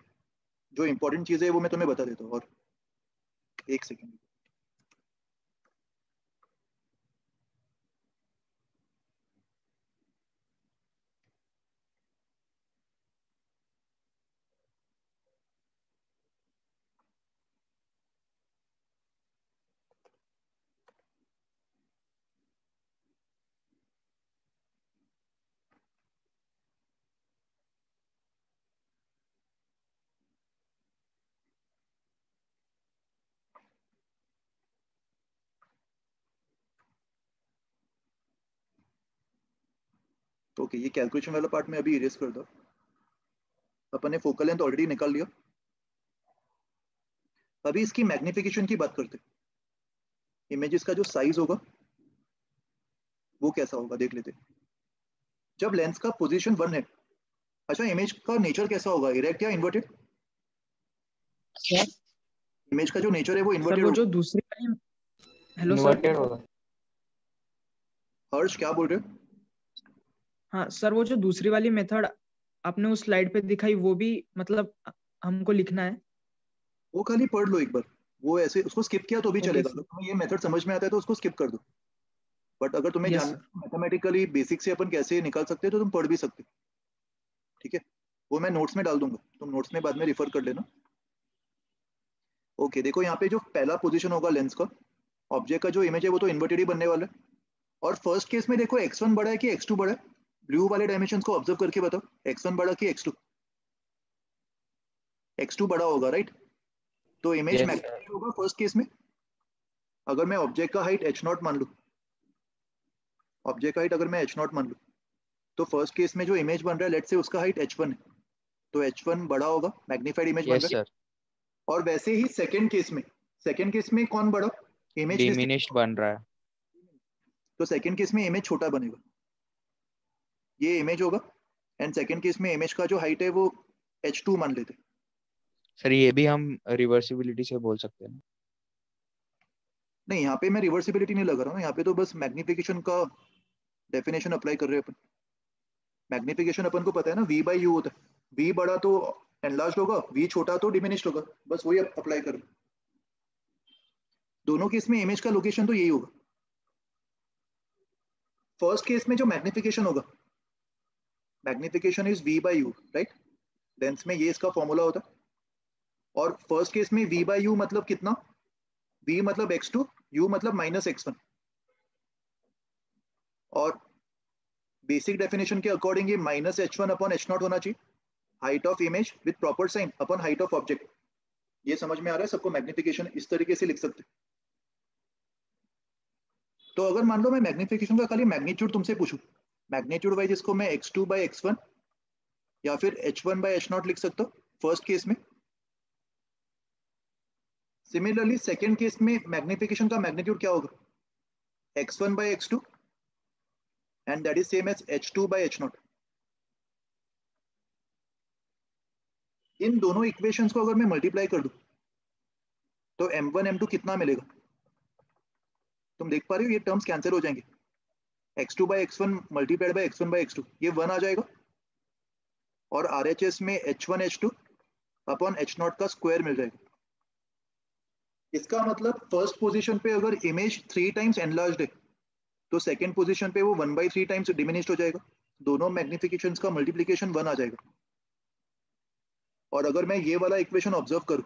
जो इंपॉर्टेंट चीजें है वो मैं तुम्हें बता देता हूँ। और एक सेकेंड, ओके ये कैलकुलेशन वाला पार्ट में अभी इरेज कर दो। अपन ने फोकल लेंथ ऑलरेडी निकाल लिया। अभी इसकी मैग्निफिकेशन की बात करते, इमेजेस का जो साइज होगा वो कैसा होगा देख लेते। जब लेंस का पोजीशन 1 है, अच्छा इमेज का नेचर कैसा होगा, इरेक्ट या इन्वर्टेड? इमेज का जो नेचर है वो सर इन्वर्टेड वो होगा। जो दूसरी वाली, हेलो सर, इन्वर्टेड होगा। हर्ष क्या बोल रहे हो? हाँ सर वो जो दूसरी वाली मेथड आपने उस स्लाइड पे दिखाई वो भी मतलब हमको लिखना है? वो खाली पढ़ लो एक बार, वो ऐसे उसको स्किप किया तो भी ओके चलेगा। सर। अगर तुम्हें ये मेथड समझ में आता है तो उसको स्किप कर दो, बट अगर तुम्हें यस जानना सर। मैथमेटिकली बेसिक से अपन कैसे निकाल सकते हैं तो तुम पढ़ भी सकते हो, ठीक है? वो मैं नोट्स में डाल दूंगा, तुम नोट्स में बाद में रिफर कर लेना। ओके देखो यहाँ पे जो पहला पोजीशन होगा लेंस का, ऑब्जेक्ट का जो इमेज है वो तो इन्वर्टेड ही बनने वाला है। और फर्स्ट केस में देखो x1 बड़ा है कि x2 बड़ा है, ब्लू वाले डायमेंशंस को ऑब्जर्व करके बताओ, x1 बड़ा कि x2? x2 बड़ा होगा राइट? तो इमेज Yes, मैग्नीफाइड होगा फर्स्ट केस में। अगर मैं ऑब्जेक्ट का हाइट h0 मान लूं, ऑब्जेक्ट का हाइट अगर मैं h0 मान लूं, तो फर्स्ट केस में जो इमेज बन रहा है लेट्स से उसका हाइट h1 है, तो h1 बड़ा होगा, मैग्नीफाइड इमेज बन यस रहा है। सर, और वैसे ही सेकंड केस में कौन बड़ा, इमेज डिमिनिश्ड बन रहा है। तो सेकंड केस में इमेज छोटा बनेगा, ये इमेज होगा। एंड सेकंड केस में इमेज का जो हाइट है वो h2 मान लेते। सर ये भी हम रिवर्सिबिलिटी से बोल सकते हैं। नहीं यहाँ पे मैं रिवर्सिबिलिटी नहीं लगा रहा हूँ, यहाँ पे तो बस मैग्निफिकेशन का डेफिनेशन अप्लाई कर रहे हैं अपन। मैग्निफिकेशन अपन को पता है ना, v बाई यू होता है, v बड़ा तो एनलार्ज होगा, v छोटा तो डिमिनिश्ड होगा, बस वही अप्लाई कर। दोनों केस में इमेज का लोकेशन तो यही होगा। फर्स्ट केस में जो मैग्निफिकेशन होगा, magnification is v by you right, lens में ये इसका फॉर्मूला होता है। और फर्स्ट केस में v बाई यू मतलब कितना, v मतलब x2, u मतलब -x1। और बेसिक डेफिनेशन के अकॉर्डिंग ये -h1 अपॉन h0 होना चाहिए, height of image with proper sine upon height of object. ये समझ में आ रहा है सबको? मैग्निफिकेशन इस तरीके से लिख सकते। तो अगर मान लो मैं मैग्निफिकेशन का खाली मैग्नीट्यूड तुमसे पूछूं, मैग्नीट्यूड वाइज इसको मैं x2 बाई x1 या फिर h1 बाई h0 लिख सकता हूँ फर्स्ट केस में। सिमिलरली सेकेंड केस में मैग्निफिकेशन का मैग्नीट्यूड क्या होगा, x1 by x2 and that is same as h2 by h0। इन दोनों इक्वेशंस को अगर मैं मल्टीप्लाई कर दूं तो m1 m2 कितना मिलेगा? तुम देख पा रहे हो ये टर्म्स कैंसिल हो जाएंगे, x2 by x1 multiplied by x1 by x2, ये 1 आ जाएगा। और RHS में h1 h2 अपॉन h0 का स्क्वायर मिल जाएगा। इसका मतलब फर्स्ट पोजीशन पे अगर इमेज 3 टाइम्स एनलार्ज्ड है तो सेकंड पोजीशन पे वो 1/3 टाइम्स डिमिनिश्ड हो जाएगा, दोनों मैग्निफिकेशंस का मल्टीप्लिकेशन 1 आ जाएगा। और अगर मैं ये वाला इक्वेशन ऑब्जर्व करूं,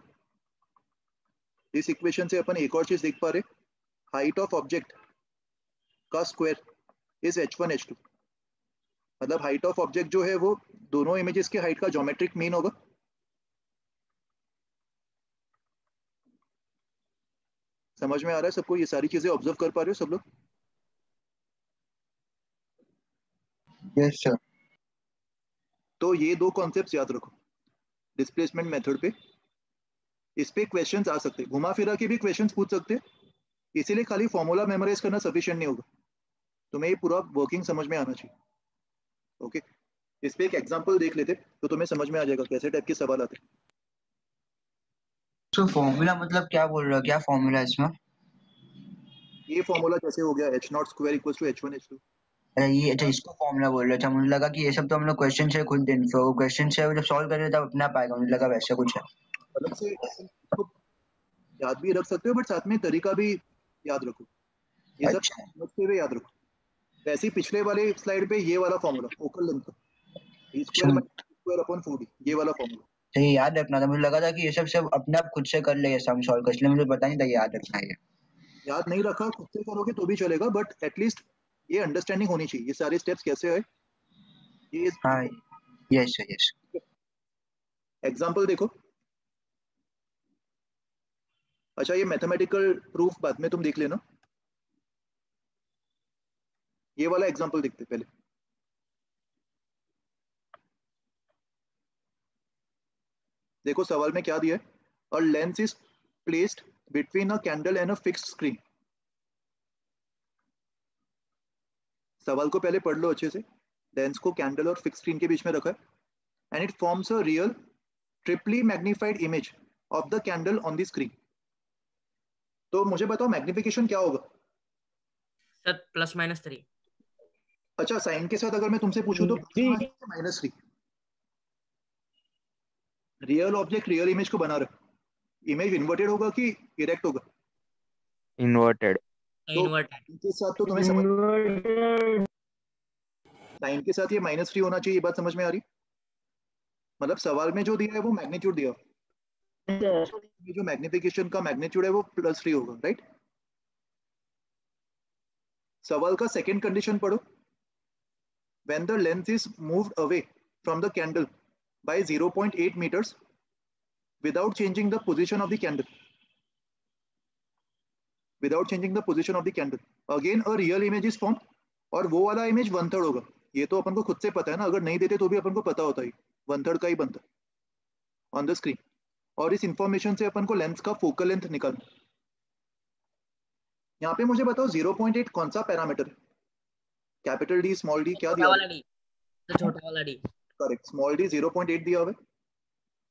इस इक्वेशन से अपन एक और चीज देख पा रहे, हाइट ऑफ ऑब्जेक्ट का स्क्वायर इज h1 h2, मतलब हाइट ऑफ ऑब्जेक्ट जो है वो दोनों इमेजेस के हाइट का ज्योमेट्रिक मीन होगा। समझ में आ रहा है सबको? ये सारी चीजें ऑब्जर्व कर पा रहे हो सब लोग? Yes sir. तो ये दो कॉन्सेप्ट्स याद रखो डिस्प्लेसमेंट मेथड पे। इस पे क्वेश्चंस आ सकते हैं, घुमा फिरा के भी क्वेश्चंस पूछ सकते हैं, इसीलिए खाली फॉर्मूला मेमोराइज करना सफिशिएंट नहीं होगा, तुम्हें ये पूरा वर्किंग समझ में आना चाहिए। ओके इस पे एक एग्जांपल देख लेते तो तुम्हें समझ में आ जाएगा कैसे टाइप के सवाल आते हैं। तो फॉर्मूला मतलब क्या बोल रहे हो, क्या फॉर्मूला है इसमें? ये फॉर्मूला कैसे हो गया h not square equals to h1 h2। अरे ये अच्छा इसको फॉर्मूला बोल रहे थे, मुझे लगा कि ये सब तो हम लोग क्वेश्चन से खुद क्वेश्चन से जब सॉल्व कर रहे तब अपने आप आएगा, मुझे लगा वैसे कुछ है। अलग से इसको याद भी रख सकते हो बट साथ में तरीका भी याद रखो, ये सब अच्छा समझते हुए याद रखो। वैसे ही पिछले वाले स्लाइड पे ये वाला फॉर्मूला फोकल लेंथ का d square minus square upon 4d, ये वाला फॉर्मूला तो ये याद रखना था, मुझे लगा था कि ये सब अपने आप खुद से कर ले हम सॉल्व कर, इसलिए मुझे पता नहीं था ये याद रखना है। याद नहीं रखा खुद से करोगे तो भी चलेगा बट एटलीस्ट ये अंडरस्टैंडिंग होनी चाहिए ये सारे स्टेप्स कैसे है ये। हाँ यस यस। एग्जांपल देखो। अच्छा ये मैथमेटिकल प्रूफ बाद में तुम देख लेना, ये वाला एग्जांपल देखते पहले। देखो सवाल में क्या दिया है, a lens is placed between a candle and a fixed screen. सवाल को पहले पढ़ लो अच्छे से। लेंस को कैंडल और फिक्स्ड स्क्रीन के बीच में रखा है and it forms a real triply magnified image of the candle on the screen. तो मुझे बताओ मैग्निफिकेशन क्या होगा? सर +-3। अच्छा साइन के साथ अगर मैं तुमसे पूछूं तो -3। रियल ऑब्जेक्ट रियल इमेज को बना रहा, इमेज इन्वर्टेड होगा कि इरेक्ट होगा? इन्वर्टेड। तो इनके साथ तो तुम्हें समझ, साइन के साथ ये -3 होना चाहिए, ये बात समझ में आ रही? मतलब सवाल में जो दिया है वो मैग्नीट्यूड दिया, ये जो मैग्निफिकेशन का मैग्नीट्यूड है वो +3 होगा, राइट? सवाल का सेकंड कंडीशन पढ़ो। When the lens is moved away from the candle by 0.8 meters without changing the position of the candle, without changing the position of the candle, again a real image is formed, और वो वाला इमेज 1/3 होगा। ये तो अपन को खुद से पता है ना, अगर नहीं देते तो भी अपन को पता होता है 1/3 का ही बनता है ऑन द स्क्रीन। और इस इंफॉर्मेशन से अपन को लेंस का फोकल लेंथ निकालना। यहाँ पे मुझे बताओ 0.8 कौन सा पैरामीटर है? कैपिटल डी स्मॉल डी क्या दिया? छोटा वाला डी, तो छोटा वाला डी। करेक्ट, स्मॉल डी 0.8 दिया हुआ है।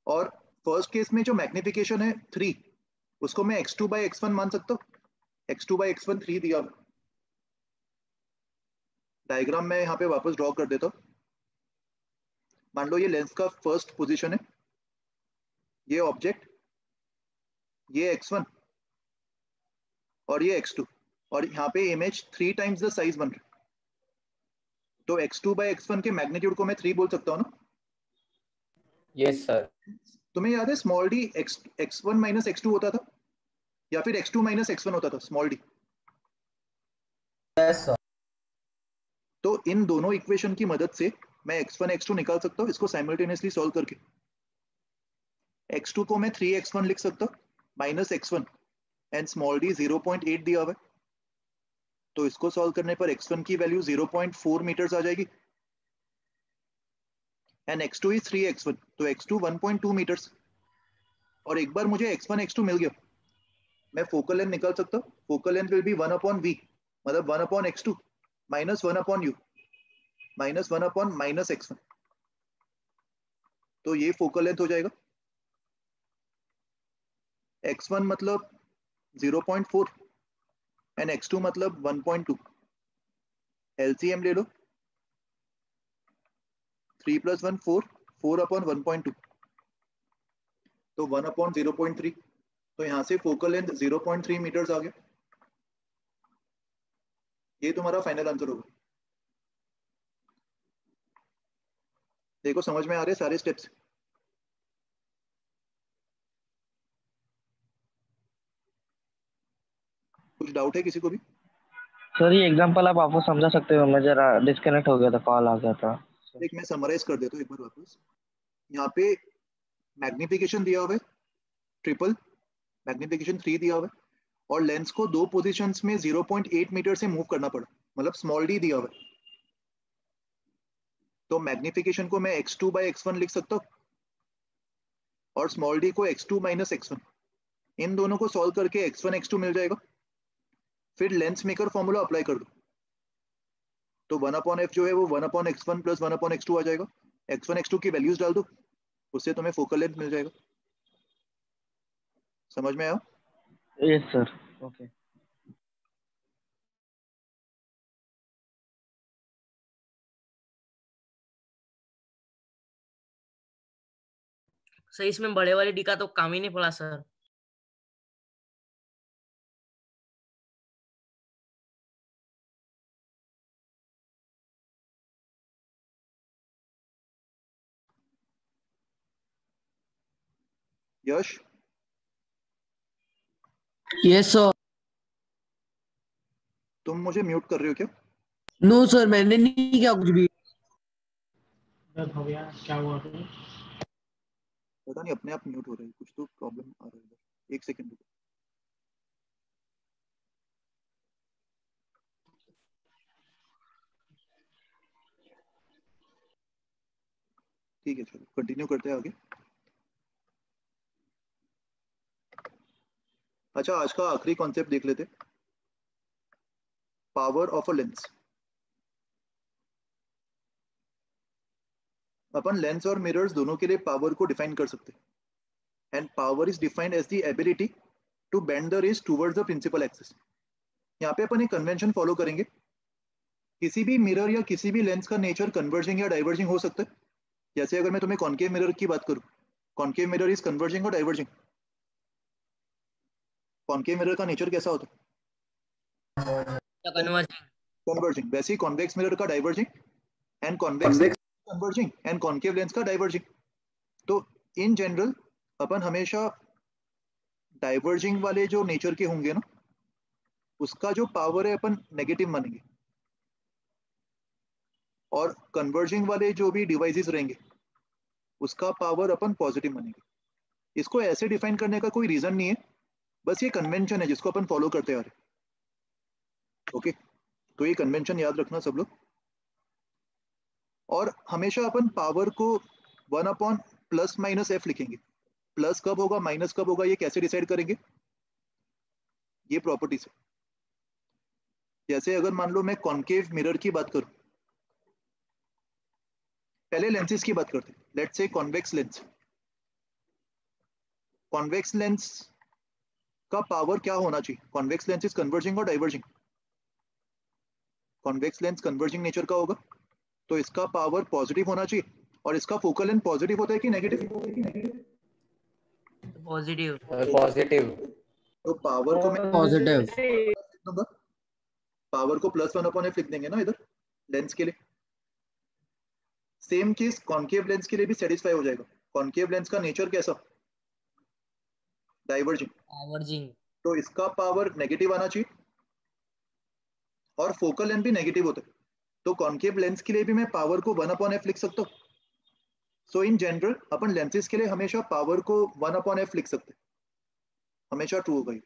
और फर्स्ट केस में जो मैग्निफिकेशन है 3, उसको मैं x2/x1 मान सकता हूँ। x2/x1 3 दिया हुआ। डायग्राम में यहाँ पे वापस ड्रॉ कर देता हूँ। मान लो ये लेंस का फर्स्ट पोजीशन है, ये ऑब्जेक्ट, ये x1 और ये x2, और यहाँ पे इमेज 3 टाइम्स द साइज बन रहा है। तो x2/x1 के मैग्नीट्यूड को मैं 3 बोल सकता हूँ ना? Yes sir. तुम्हें याद है small D x1 minus x2 होता था या फिर x2 माइनस x1 होता था स्मॉल डी? Yes sir. तो इन दोनों इक्वेशन की मदद से मैं x1 x2 निकाल सकता हूँ, इसको साइमल्टेनियसली सॉल्व करके। x2 को मैं 3x1 लिख सकता हूँ minus x1 and small D 0.8 दिया हुआ है, तो इसको सॉल्व करने पर x1 की वैल्यू 0.4 मीटर्स आ जाएगी एंड x2 इज 3x1, तो x2 1.2 मीटर्स। और एक बार मुझे x1 x2 मिल गया, मैं फोकल लेंथ निकाल सकता हूँ। Focal length will be 1/v, मतलब 1/x2 minus 1/u minus 1/-x1, तो ये फोकल लेंथ हो जाएगा। x1 मतलब 0.4 एंड x2 मतलब 1.2। LCM ले लो, 3 + 1 4, 4/1.2, तो 1/0.3। तो यहाँ से फोकल लेंथ 0.3 मीटर्स आ गया। ये तुम्हारा फाइनल आंसर होगा। देखो समझ में आ रहे सारे स्टेप्स? कुछ डाउट है किसी को भी? सर ये एग्जांपल आप वापस समझा सकते हो, मैं जरा डिस्कनेक्ट हो गया था, कॉल आ गया था। एक मैं समराइज कर देता हूँ एक बार वापस। यहाँ पे मैग्निफिकेशन दिया हुआ है ट्रिपल, मैग्निफिकेशन 3 दिया हुआ है, और लेंस को 2 पोजीशंस में 0.8 मीटर से मूव करना पड़ा, मतलब स्मॉल डी दिया हुआ है। तो मैग्निफिकेशन को मैं x2/x1 लिख सकता हूँ और स्मॉल डी को x2 माइनस x1। इन दोनों को सॉल्व करके x1 x2 मिल जाएगा। फिर लेंस मेकर फॉर्मूला अप्लाई कर दो। तो 1/f जो है वो 1/x1 प्लस 1/x2 आ जाएगा। x1 x2 की वैल्यूज डाल दो, उससे तुम्हें फोकल लेंथ मिल जाएगा। समझ में आया? Yes sir. ओके। सर इसमें बड़े वाले डी का तो काम ही नहीं पड़ा सर। यश यस सर। तुम मुझे म्यूट कर रहे हो क्या? नो सर, मैंने नहीं किया कुछ भी। भैया क्या हुआ तो? पता नहीं अपने आप म्यूट हो रहा है, कुछ तो प्रॉब्लम आ रहा है। 1 सेकंड रुको। ठीक है चलो कंटिन्यू करते हैं आगे। अच्छा आज का आखिरी कॉन्सेप्ट देख लेते, पावर ऑफ अ लेंस। अपन लेंस और मिरर्स दोनों के लिए पावर को डिफाइन कर सकते हैं, and power is defined as the ability to bend the rays towards the principal axis. यहाँ पे अपन एक कन्वेंशन फॉलो करेंगे, किसी भी मिरर या किसी भी लेंस का नेचर कन्वर्जिंग या डाइवर्जिंग हो सकता है। जैसे अगर मैं तुम्हें कॉन्केव मिरर की बात करूं, कॉन्केव मिरर इज कन्वर्जिंग और डाइवर्जिंग। कॉन्केव मिरर का नेचर कैसा होता है? कन्वर्जिंग। वैसे ही कॉन्वेक्स मिरर का diverging, and convex converging, and concave lens का डाइवर्जिंग। तो इन जनरल अपन हमेशा डाइवर्जिंग वाले जो नेचर के होंगे ना, उसका जो पावर है अपन नेगेटिव मानेंगे, और कन्वर्जिंग वाले जो भी डिवाइसेस रहेंगे उसका पावर अपन पॉजिटिव मानेंगे। इसको ऐसे डिफाइन करने का कोई रीजन नहीं है, बस ये कन्वेंशन है जिसको अपन फॉलो करते आ रहे हैं। ओके, तो ये कन्वेंशन याद रखना सब लोग। और हमेशा अपन पावर को 1/+-f लिखेंगे। प्लस कब होगा माइनस कब होगा ये कैसे डिसाइड करेंगे? ये प्रॉपर्टी से। जैसे अगर मान लो मैं कॉन्केव मिरर की बात करूं, पहले लेंसेज की बात करते हैं। Let's say convex lens. Convex lens का पावर क्या होना चाहिए? कॉन्वेक्स लेंस इज कन्वर्जिंग और diverging? Convex lens converging nature का होगा, तो इसका पावर पॉजिटिव होना चाहिए। और इसका फोकल लेंथ पॉजिटिव होता है कि नेगेटिव? पॉजिटिव। पॉजिटिव। तो पावर को मैं पॉजिटिव। पावर को +1/f लिख देंगे ना इधर लेंस के लिए। सेम चीज कॉन्केव लेंस के लिए भी सेटिस्फाई हो जाएगा। कॉन्केव लेंस का नेचर कैसा? डाइवर्जिंग। डाइवर्जिंग। तो इसका पावर नेगेटिव आना चाहिए, और फोकल लेंथ भी नेगेटिव होता है। तो कॉन्केव लेंस के लिए भी मैं पावर को 1/f लिख सकता हूँ। सो इन जनरल अपन लेंसेज के लिए हमेशा पावर को 1/f लिख सकते हैं, हमेशा ट्रू होगा ये।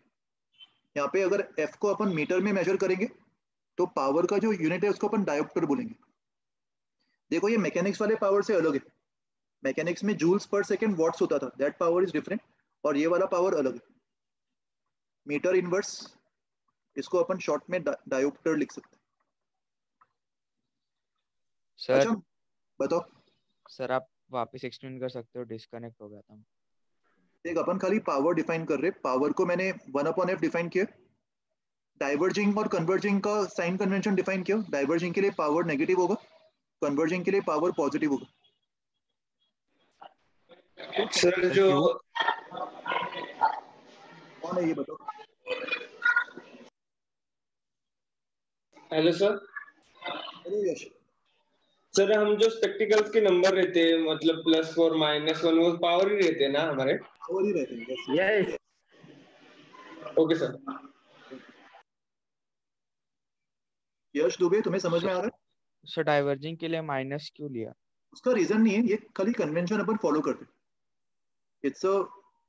यहाँ पे अगर f को अपन मीटर में मेजर करेंगे तो पावर का जो यूनिट है उसको अपन डायोप्टर बोलेंगे। देखो ये मैकेनिक्स वाले पावर से अलग है। मैकेनिक्स में जूल्स पर सेकेंड वॉट्स होता था, दैट पावर इज डिफरेंट, और ये वाला पावर अलग है। मीटर इनवर्स, इसको अपन शॉर्ट में डायोप्टर लिख सकते हैं। सर अच्छा बताओ। सर आप वापस एक्सप्लेन कर सकते हो, डिस्कनेक्ट हो गया था। देख अपन खाली पावर डिफाइन कर रहे, पावर को मैंने 1/f डिफाइन किया, डाइवर्जिंग और कन्वर्जिंग का साइन कन्वेंशन डिफाइन किया। डाइवर्जिंग के लिए पावर नेगेटिव होगा, कन्वर्जिंग के लिए पावर पॉजिटिव होगा। सर जो कौन है ये बताओ? Hello sir. हेलो यश। सर हम जो स्पेक्टिकल्स के नंबर रहते हैं मतलब +4 -1 वो पावर ही रहते हैं ना हमारे? पावर ही रहते हैं। Yes. Okay sir. Yash Dubey तुम्हें समझ में आ रहा है? सर डाइवर्जिंग के लिए माइनस क्यों लिया? उसका रीजन नहीं है, ये खाली कन्वेंशन अपन फॉलो करते हैं। It's a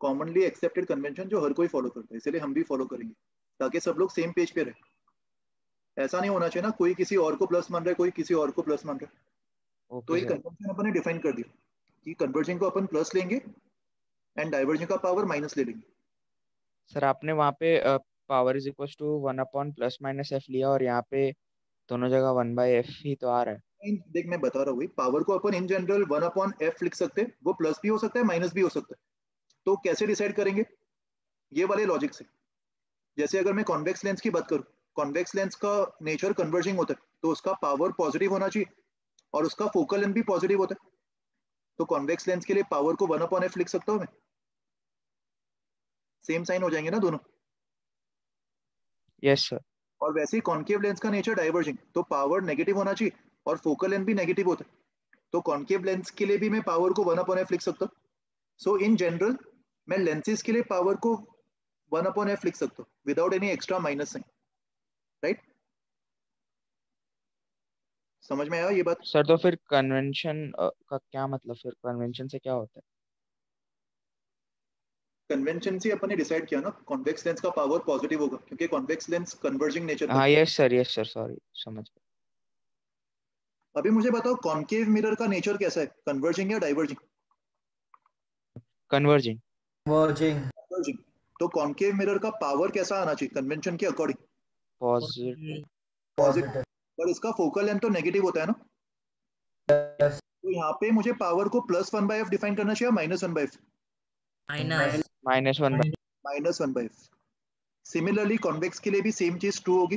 commonly accepted convention जो हर कोई फॉलो करता है, इसलिए हम भी फॉलो करेंगे ताकि सब लोग सेम पेज पे रहे। ऐसा नहीं होना चाहिए ना कोई किसी और को प्लस मान रहा है, कोई किसी और को प्लस मान रहा है। तो ओके ये सर। कन्वेंशन अपन ने डिफाइन कर दिया कि कन्वर्जिंग को अपन प्लस लेंगे एंड डाइवर्जिंग का पावर माइनस ले लेंगे। सर आपने वहाँ पे power is equal to 1/+-f लिया और यहाँ पे दोनों जगह 1/f ही तो आ रहा है। देख मैं बता रहा हूँ, पावर को अपन इन जनरल 1/f लिख सकते हैं, वो प्लस भी हो सकता है माइनस भी हो सकता है। तो कैसे डिसाइड करेंगे? ये वाले लॉजिक से। जैसे अगर मैं कॉन्वेक्स लेंस की बात करूँ, कॉन्वेक्स लेंस का नेचर कन्वर्जिंग होता है, तो उसका पावर पॉजिटिव होना चाहिए और उसका फोकल लेंथ भी पॉजिटिव होता है। तो कॉन्वेक्स लेंस के लिए पावर को 1/f लिख सकता हूँ मैं। सेम साइन हो जाएंगे ना दोनों। Yes sir. और वैसे ही कॉन्केव लेंस का नेचर डाइवर्जिंग, तो पावर नेगेटिव होना चाहिए और फोकल लेंथ भी नेगेटिव होता है। तो कॉन्केव लेंस के लिए भी मैं पावर को 1/f लिख सकता हूँ। सो इन जनरल मैं लेंसेज के लिए पावर को 1/f लिख सकता हूँ without any extra minus sign, right? समझ में आया ये बात? सर तो फिर कन्वेंशन का क्या मतलब, फिर कन्वेंशन से क्या होता है? कन्वेंशन से अपन ने डिसाइड किया ना, कॉन्वेक्स लेंस का पावर पॉजिटिव होगा क्योंकि कॉन्वेक्स लेंस कन्वर्जिंग नेचर का। हाँ यस सर सॉरी समझ गया। अभी मुझे बताओ कॉन्केव मिरर का नेचर कैसा है, कन्वर्जिंग या डाइवर्जिंग? कन्वर्जिंग। कन्वर्जिंग। तो कॉन्केव मिरर का पावर कैसा आना चाहिए कन्वेंशन के अकॉर्डिंग? पॉजिटिव। पॉजिटिव। पर इसका फोकल लेंथ तो नेगेटिव होता है ना। तो यहाँ पे मुझे पावर को +1/f डिफाइन करना चाहिए -1/f? -1/f। सिमिलरली कॉन्वेक्स के लिए भी सेम चीज ट्रू होगी।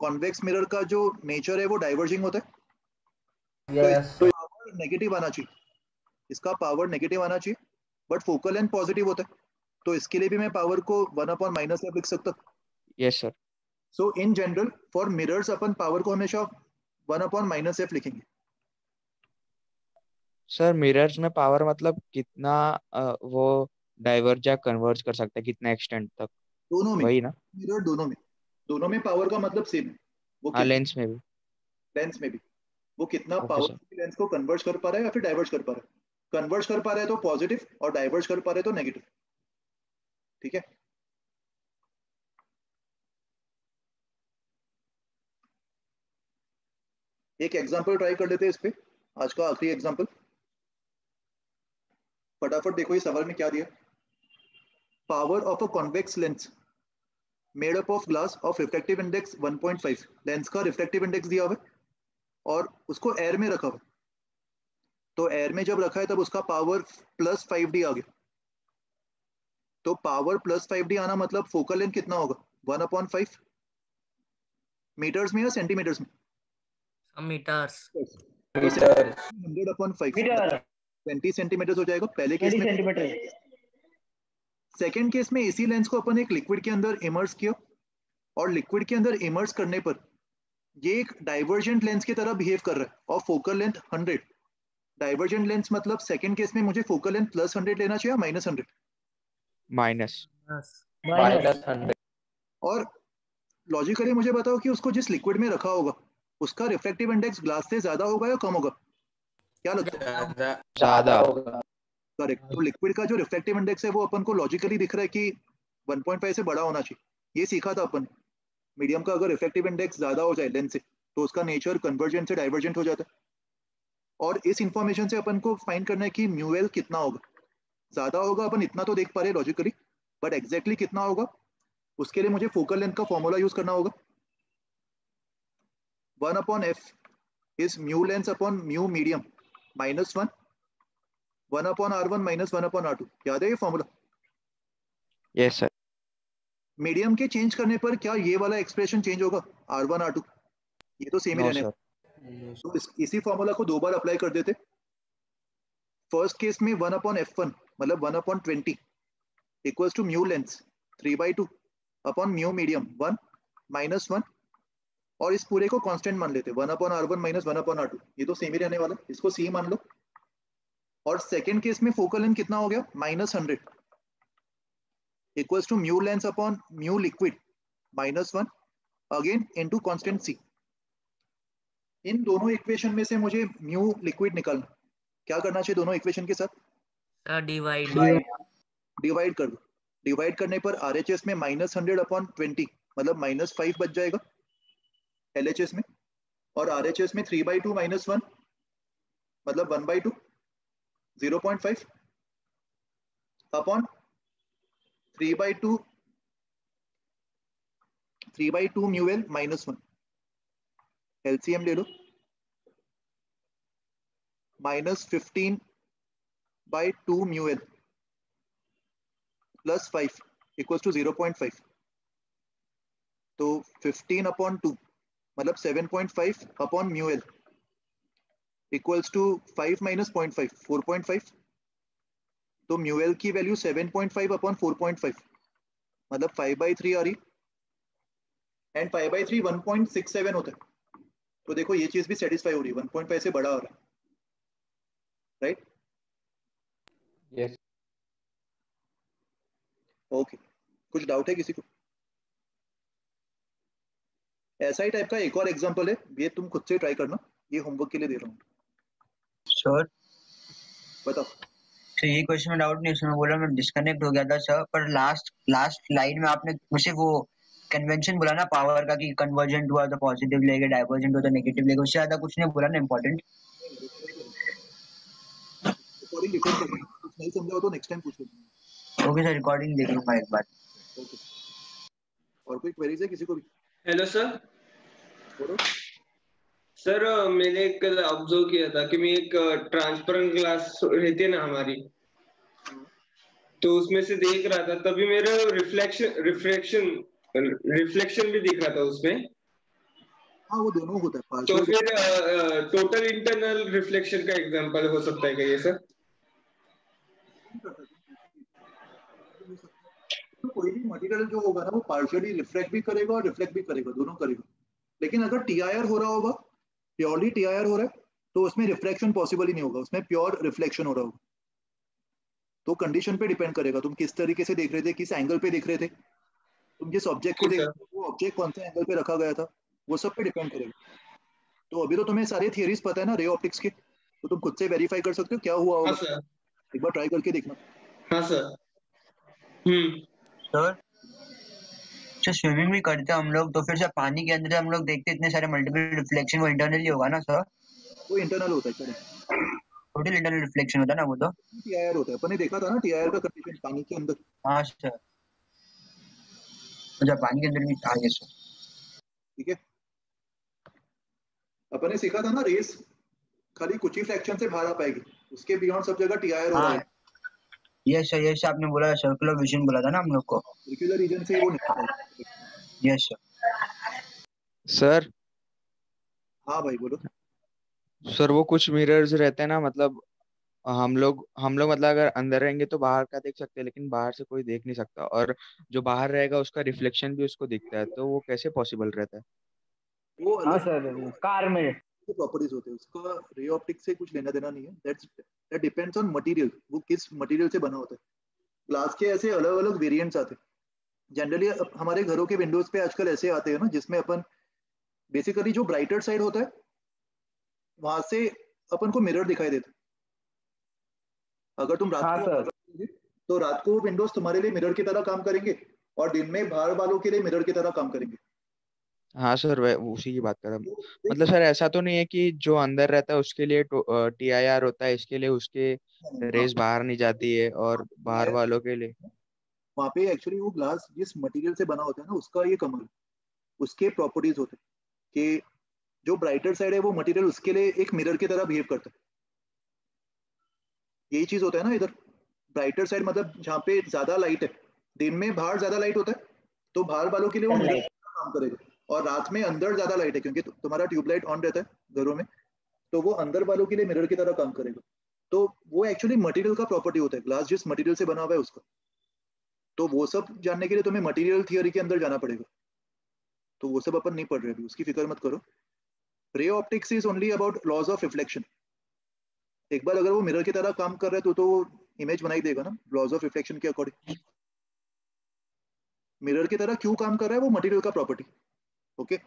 कॉन्वेक्स मिरर का जो नेचर है वो डाइवर्जिंग होता है। तो पावर नेगेटिव आना चाहिए, इसका पावर नेगेटिव आना चाहिए, बट फोकल लेंथ पॉजिटिव होता है। तो इसके लिए भी मैं पावर को 1/-f लिख सकता हूँ। Yes sir. So in general for mirrors upon power को हमेशा 1/-f लिखेंगे। सर मिरर्स में पावर मतलब कितना वो डाइवर्ज या कन्वर्ज कर सकता है, कितना एक्सटेंट तक? दोनों में, वही ना? मिरर दोनों में पावर का मतलब सेम है। वो हाँ लेंस में भी। लेंस में भी वो कितना ओके पावर सर। लेंस को कन्वर्ज कर पा रहा है या फिर डाइवर्ज कर पा रहा है। कन्वर्ज कर पा रहा है तो पॉजिटिव और डाइवर्ज कर पा रहा है तो नेगेटिव। ठीक है। एक एग्जांपल ट्राई कर लेते हैं इस पे, आज का आखिरी एग्जांपल। फटाफट देखो ये सवाल में क्या दिया। Power of a convex lens made up of glass of refractive index 1.5। Lens का रिफ्रैक्टिव इंडेक्स दिया हुआ है और उसको एयर में रखा हुआ है। तो एयर में जब रखा है तब उसका पावर +5d आ गया। तो पावर +5d आना मतलब फोकल लेंथ कितना होगा 1/5 मीटर्स में या सेंटीमीटर्स में? मीटर्स। 100/5 20 सेंटीमीटर हो जाएगा पहले केस में। सेकेंड केस में इसी लेंस को अपन एक लिक्विड के अंदर इमर्स किया और लिक्विड के अंदर इमर्स करने पर ये एक डाइवर्जेंट लेंस की तरह बिहेव कर रहा है और फोकल लेंथ 100। डाइवर्जेंट लेंस मतलब सेकेंड केस में मुझे फोकल लेंथ +100 लेना चाहिए -100? -100। और लॉजिकली मुझे बताओ कि उसको जिस लिक्विड में रखा होगा उसका रिफ्रैक्टिव इंडेक्स ग्लास से ज्यादा होगा या कम होगा? क्या लगता है? ज्यादा। करेक्ट। तो लिक्विड का जो रिफ्रैक्टिव इंडेक्स है वो अपन को लॉजिकली दिख रहा है कि 1.5 से बड़ा होना चाहिए। ये सीखा था अपन। मीडियम का अगर रिफ्रैक्टिव इंडेक्स ज्यादा हो जाए लेंस से तो उसका नेचर कन्वर्जेंट से डाइवर्जेंट हो जाता है। और इस इंफॉर्मेशन से अपन को फाइंड करना है कि म्यूएल कितना होगा। ज्यादा होगा अपन इतना तो देख पा रहे लॉजिकली, बट एग्जैक्टली कितना होगा उसके लिए मुझे फोकल लेंथ का फॉर्मूला यूज करना होगा। 1/f is mu lens upon mu medium -1 1/r1 -1/r2। याद है ये फॉर्मूला? Yes sir. मीडियम के चेंज करने पर क्या ये वाला एक्सप्रेशन चेंज होगा R1 R2? ये तो सेम ही नो रहने। सर। तो इसी फॉर्मूला को दो बार अप्लाई कर देते। फर्स्ट केस में 1/f1 मतलब 1/20 equals to mu lens 3/2 upon mu medium 1 -1 और इस पूरे को कांस्टेंट मान लेते 1/r1 -1/r2। ये तो सेम ही रहने वाला, इसको सी मान लो। और सेकेंड केस में फोकल लेंथ कितना हो गया -100 equals to mu lens upon mu liquid -1 again into constant C. इन दोनों इक्वेशन में से मुझे म्यू लिक्विड निकालना। क्या करना चाहिए दोनों इक्वेशन के साथ? डिवाइड कर दो। डिवाइड करने पर RHS में -100/20 मतलब -5 बच जाएगा LHS में, और RHS में 3/2 -1 मतलब 1/2 0.5 अपॉन 3/2 म्यूएल -1 LCM ले लो, -15 by 2 mu L plus 5 equals to 0.5. तो 15 upon 2 मतलब 7.5 upon mu L equals to 5 minus 0.5 4.5. तो mu L की वैल्यू 7.5 अपॉन 4.5 मतलब 5/3 आ रही, एंड 5/3 1.67 होता है। तो देखो ये चीज भी सेटिस्फाई हो रही है, 1.5 से बड़ा आ रहा है, राइट? यस। ओके, कुछ डाउट है किसी को? ऐसा ही टाइप का एक और एग्जांपल है, ये तुम खुद से ट्राई करना, ये होमवर्क के लिए दे रहा हूँ। सर बताओ। तो ये क्वेश्चन में डाउट नहीं, उसमें बोला मैं डिस्कनेक्ट हो गया था सर, पर लास्ट लाइन में आपने मुझे वो कन्वेंशन बोला ना पावर का कि कन्वर्जेंट हुआ तो पॉजिटिव लेगा, डाइवर्जेंट हुआ तो नेगेटिव लेगा, उससे ज्यादा कुछ नहीं बोला ना इंपॉर्टेंट। रिकॉर्डिंग रिकॉर्ड कर, कुछ नहीं समझा हो तो नेक्स्ट टाइम पूछ लेना। ओके सर, रिकॉर्डिंग देख लूंगा एक बार। ओके, और कोई क्वेरीज है किसी को भी? Hello sir. बोलो सर मैंने कल ऑब्जर्व किया था कि मैं एक ट्रांसपेरेंट ग्लास रहती है ना हमारी, तो उसमें से देख रहा था, तभी मेरा रिफ्लेक्शन भी दिख रहा था उसमें। हाँ वो दोनों होता है। तो फिर टोटल इंटरनल रिफ्लेक्शन का एग्जांपल हो सकता है क्या ये सर? तो कोई भी मटेरियल जो होगा ना वो पार्शियली रिफ्लेक्ट भी करेगा और रिफ्लेक्ट भी करेगा, दोनों करेगा। लेकिन अगर TIR हो रहा होगा, प्योरली TIR हो रहा है, तो उसमें रिफ्लेक्शन पॉसिबल ही नहीं होगा, उसमें प्योर रिफ्लेक्शन हो रहा होगा। तो कंडीशन पे डिपेंड करेगा, तुम किस तरीके से देख रहे थे, किस एंगल पे देख रहे थे, तुम जिस ऑब्जेक्ट को देख रहे थे, वो ऑब्जेक्ट कौन से एंगल पे रखा गया था, वो सब पे डिपेंड करेगा। तो अभी तो तुम्हें सारे थियरीज पता है ना रे ऑप्टिक्स के, तो तुम खुद से वेरीफाई कर सकते हो क्या हुआ होगा। सर एक बार ट्राई करके देखना। हाँ सर। सर स्विमिंग भी करते हैं हम लोग, तो फिर से पानी के अंदर हम लोग देखते इतने सारे मल्टीपल रिफ्लेक्शन, वो इंटरनली होगा ना सर? वो इंटरनल होता है, करेक्ट। टोटल इंटरनल रिफ्लेक्शन होता है ना वो तो? TIR होता है, अपन ने देखा था ना TIR का कंडीशन पानी के अंदर। हाँ सर, अच्छा पानी के अंदर भी था ये सर। ठीक है, अपन ने सीखा था ना रेस खाली कुछ ही फ्रैक्शन से बाहर आ पाएगी, उसके बियॉन्ड सब जगह TIR हो रहा है। यस सर, यस आपने बोला सर्कुलर विजन बोला था ना हम लोग को, सर्कुलर रीजन से ही वो निकलता है। Yes sir. हाँ भाई बोलो। सर वो कुछ मिरर्स रहते हैं ना, मतलब हम लोग मतलब अगर अंदर रहेंगे तो बाहर का देख सकते हैं, लेकिन बाहर से कोई देख नहीं सकता, और जो बाहर रहेगा उसका रिफ्लेक्शन भी उसको दिखता है, तो वो कैसे पॉसिबल रहता है? वो हाँ अलग सर, कार में प्रॉपर्टीज होते हैं, उसका रे ऑप्टिक्स से कुछ लेना देना नहीं है। दैट डिपेंड्स ऑन मटेरियल, वो किस मटेरियल से बना होता है। ग्लास के ऐसे अलग अलग वेरिएंट्स आते हैं। जनरली हमारे घरों के विंडोज पे आजकल ऐसे आते हैं ना, जिसमें अपन बेसिकली जो ब्राइटर साइड होता है वहां से अपन को मिरर दिखाई देता है। अगर तुम रात हाँ को सर, तो रात को विंडोज तुम्हारे लिए मिरर की तरह काम करेंगे, और दिन में बाहर वालों के लिए मिरर की तरह काम करेंगे। हाँ सर, वह उसी की बात कर रहा हूँ। मतलब सर ऐसा तो नहीं है कि जो अंदर रहता है उसके लिए TIR होता है, इसके लिए उसके रेस बाहर नहीं जाती है, और बाहर वालों के लिए? वहां पे एक्चुअली वो ग्लास जिस मटेरियल से बना होता है ना, उसका ये कमाल है, उसके प्रॉपर्टीज होते हैं कि जो ब्राइटर साइड है वो मटेरियल उसके लिए एक मिरर की तरह बिहेव करता है। यही चीज होता है ना इधर, ब्राइटर साइड मतलब जहाँ पे ज्यादा लाइट है, दिन में बाहर ज्यादा लाइट होता है तो बाहर वालों के लिए वो मिरर काम करेगा, और रात में अंदर ज्यादा लाइट है क्योंकि तुम्हारा ट्यूबलाइट ऑन रहता है घरों में, तो वो अंदर वालों के लिए मिरर की तरह काम करेगा। तो वो एक्चुअली मटेरियल का प्रॉपर्टी होता है, ग्लास जिस मटेरियल से बना हुआ है उसका। तो वो सब जानने के लिए तुम्हें मटेरियल थियरी के अंदर जाना पड़ेगा, तो वो सब अपन नहीं पढ़ रहे अभी, उसकी फिक्र मत करो। Ray optics is only about laws of reflection. एक बार अगर वो मिरर की तरह काम कर रहा है तो वो इमेज बनाई देगा ना लॉज ऑफ रिफ्लेक्शन के अकॉर्डिंग। मिरर की तरह क्यों काम कर रहा है, वो मटेरियल का प्रॉपर्टी। ओके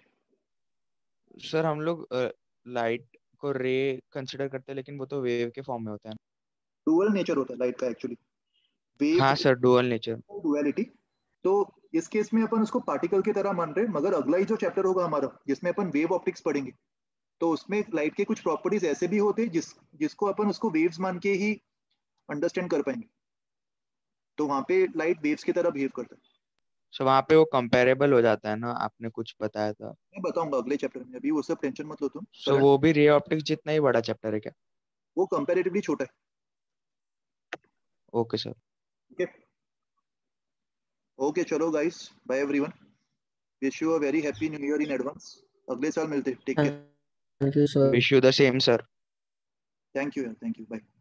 सर हम लोग लाइट को रे कंसिडर करते हैं, लेकिन वो तो वेव के फॉर्म में होता है। डुअल नेचर होता है लाइट का एक्चुअली, वेव हाँ सर, डुअल नेचर। डुअलिटी। तो इस केस में अपन उसको पार्टिकल की तरह मान रहे हैं, मगर अगला ही जो चैप्टर होगा हमारा जिसमें अपन वेव ऑप्टिक्स पढ़ेंगे, तो उसमें लाइट के कुछ प्रॉपर्टीज ऐसे भी होते हैं जिसको अपन उसको वेव्स मान के ही अंडरस्टैंड कर पाएंगे। तो वहां पे लाइट वेव्स की तरह बिहेव करता है। सो वहाँ पे वो कंपेरेबल हो जाता है ना, आपने कुछ बताया था। मैं बताऊंगा अगले चैप्टर में, अभी वो सब टेंशन मत लो तुम। सो वो भी रे ऑप्टिक्स जितना ही बड़ा चैप्टर है क्या? वो कंपैरेटिवली छोटा है। Okay sir. ओके ओके, चलो guys, bye everyone, wish you a very happy new year in advance. अगले साल मिलते हैं, take care. Thank you sir. Wish you the same sir. Thank you, thank you, bye.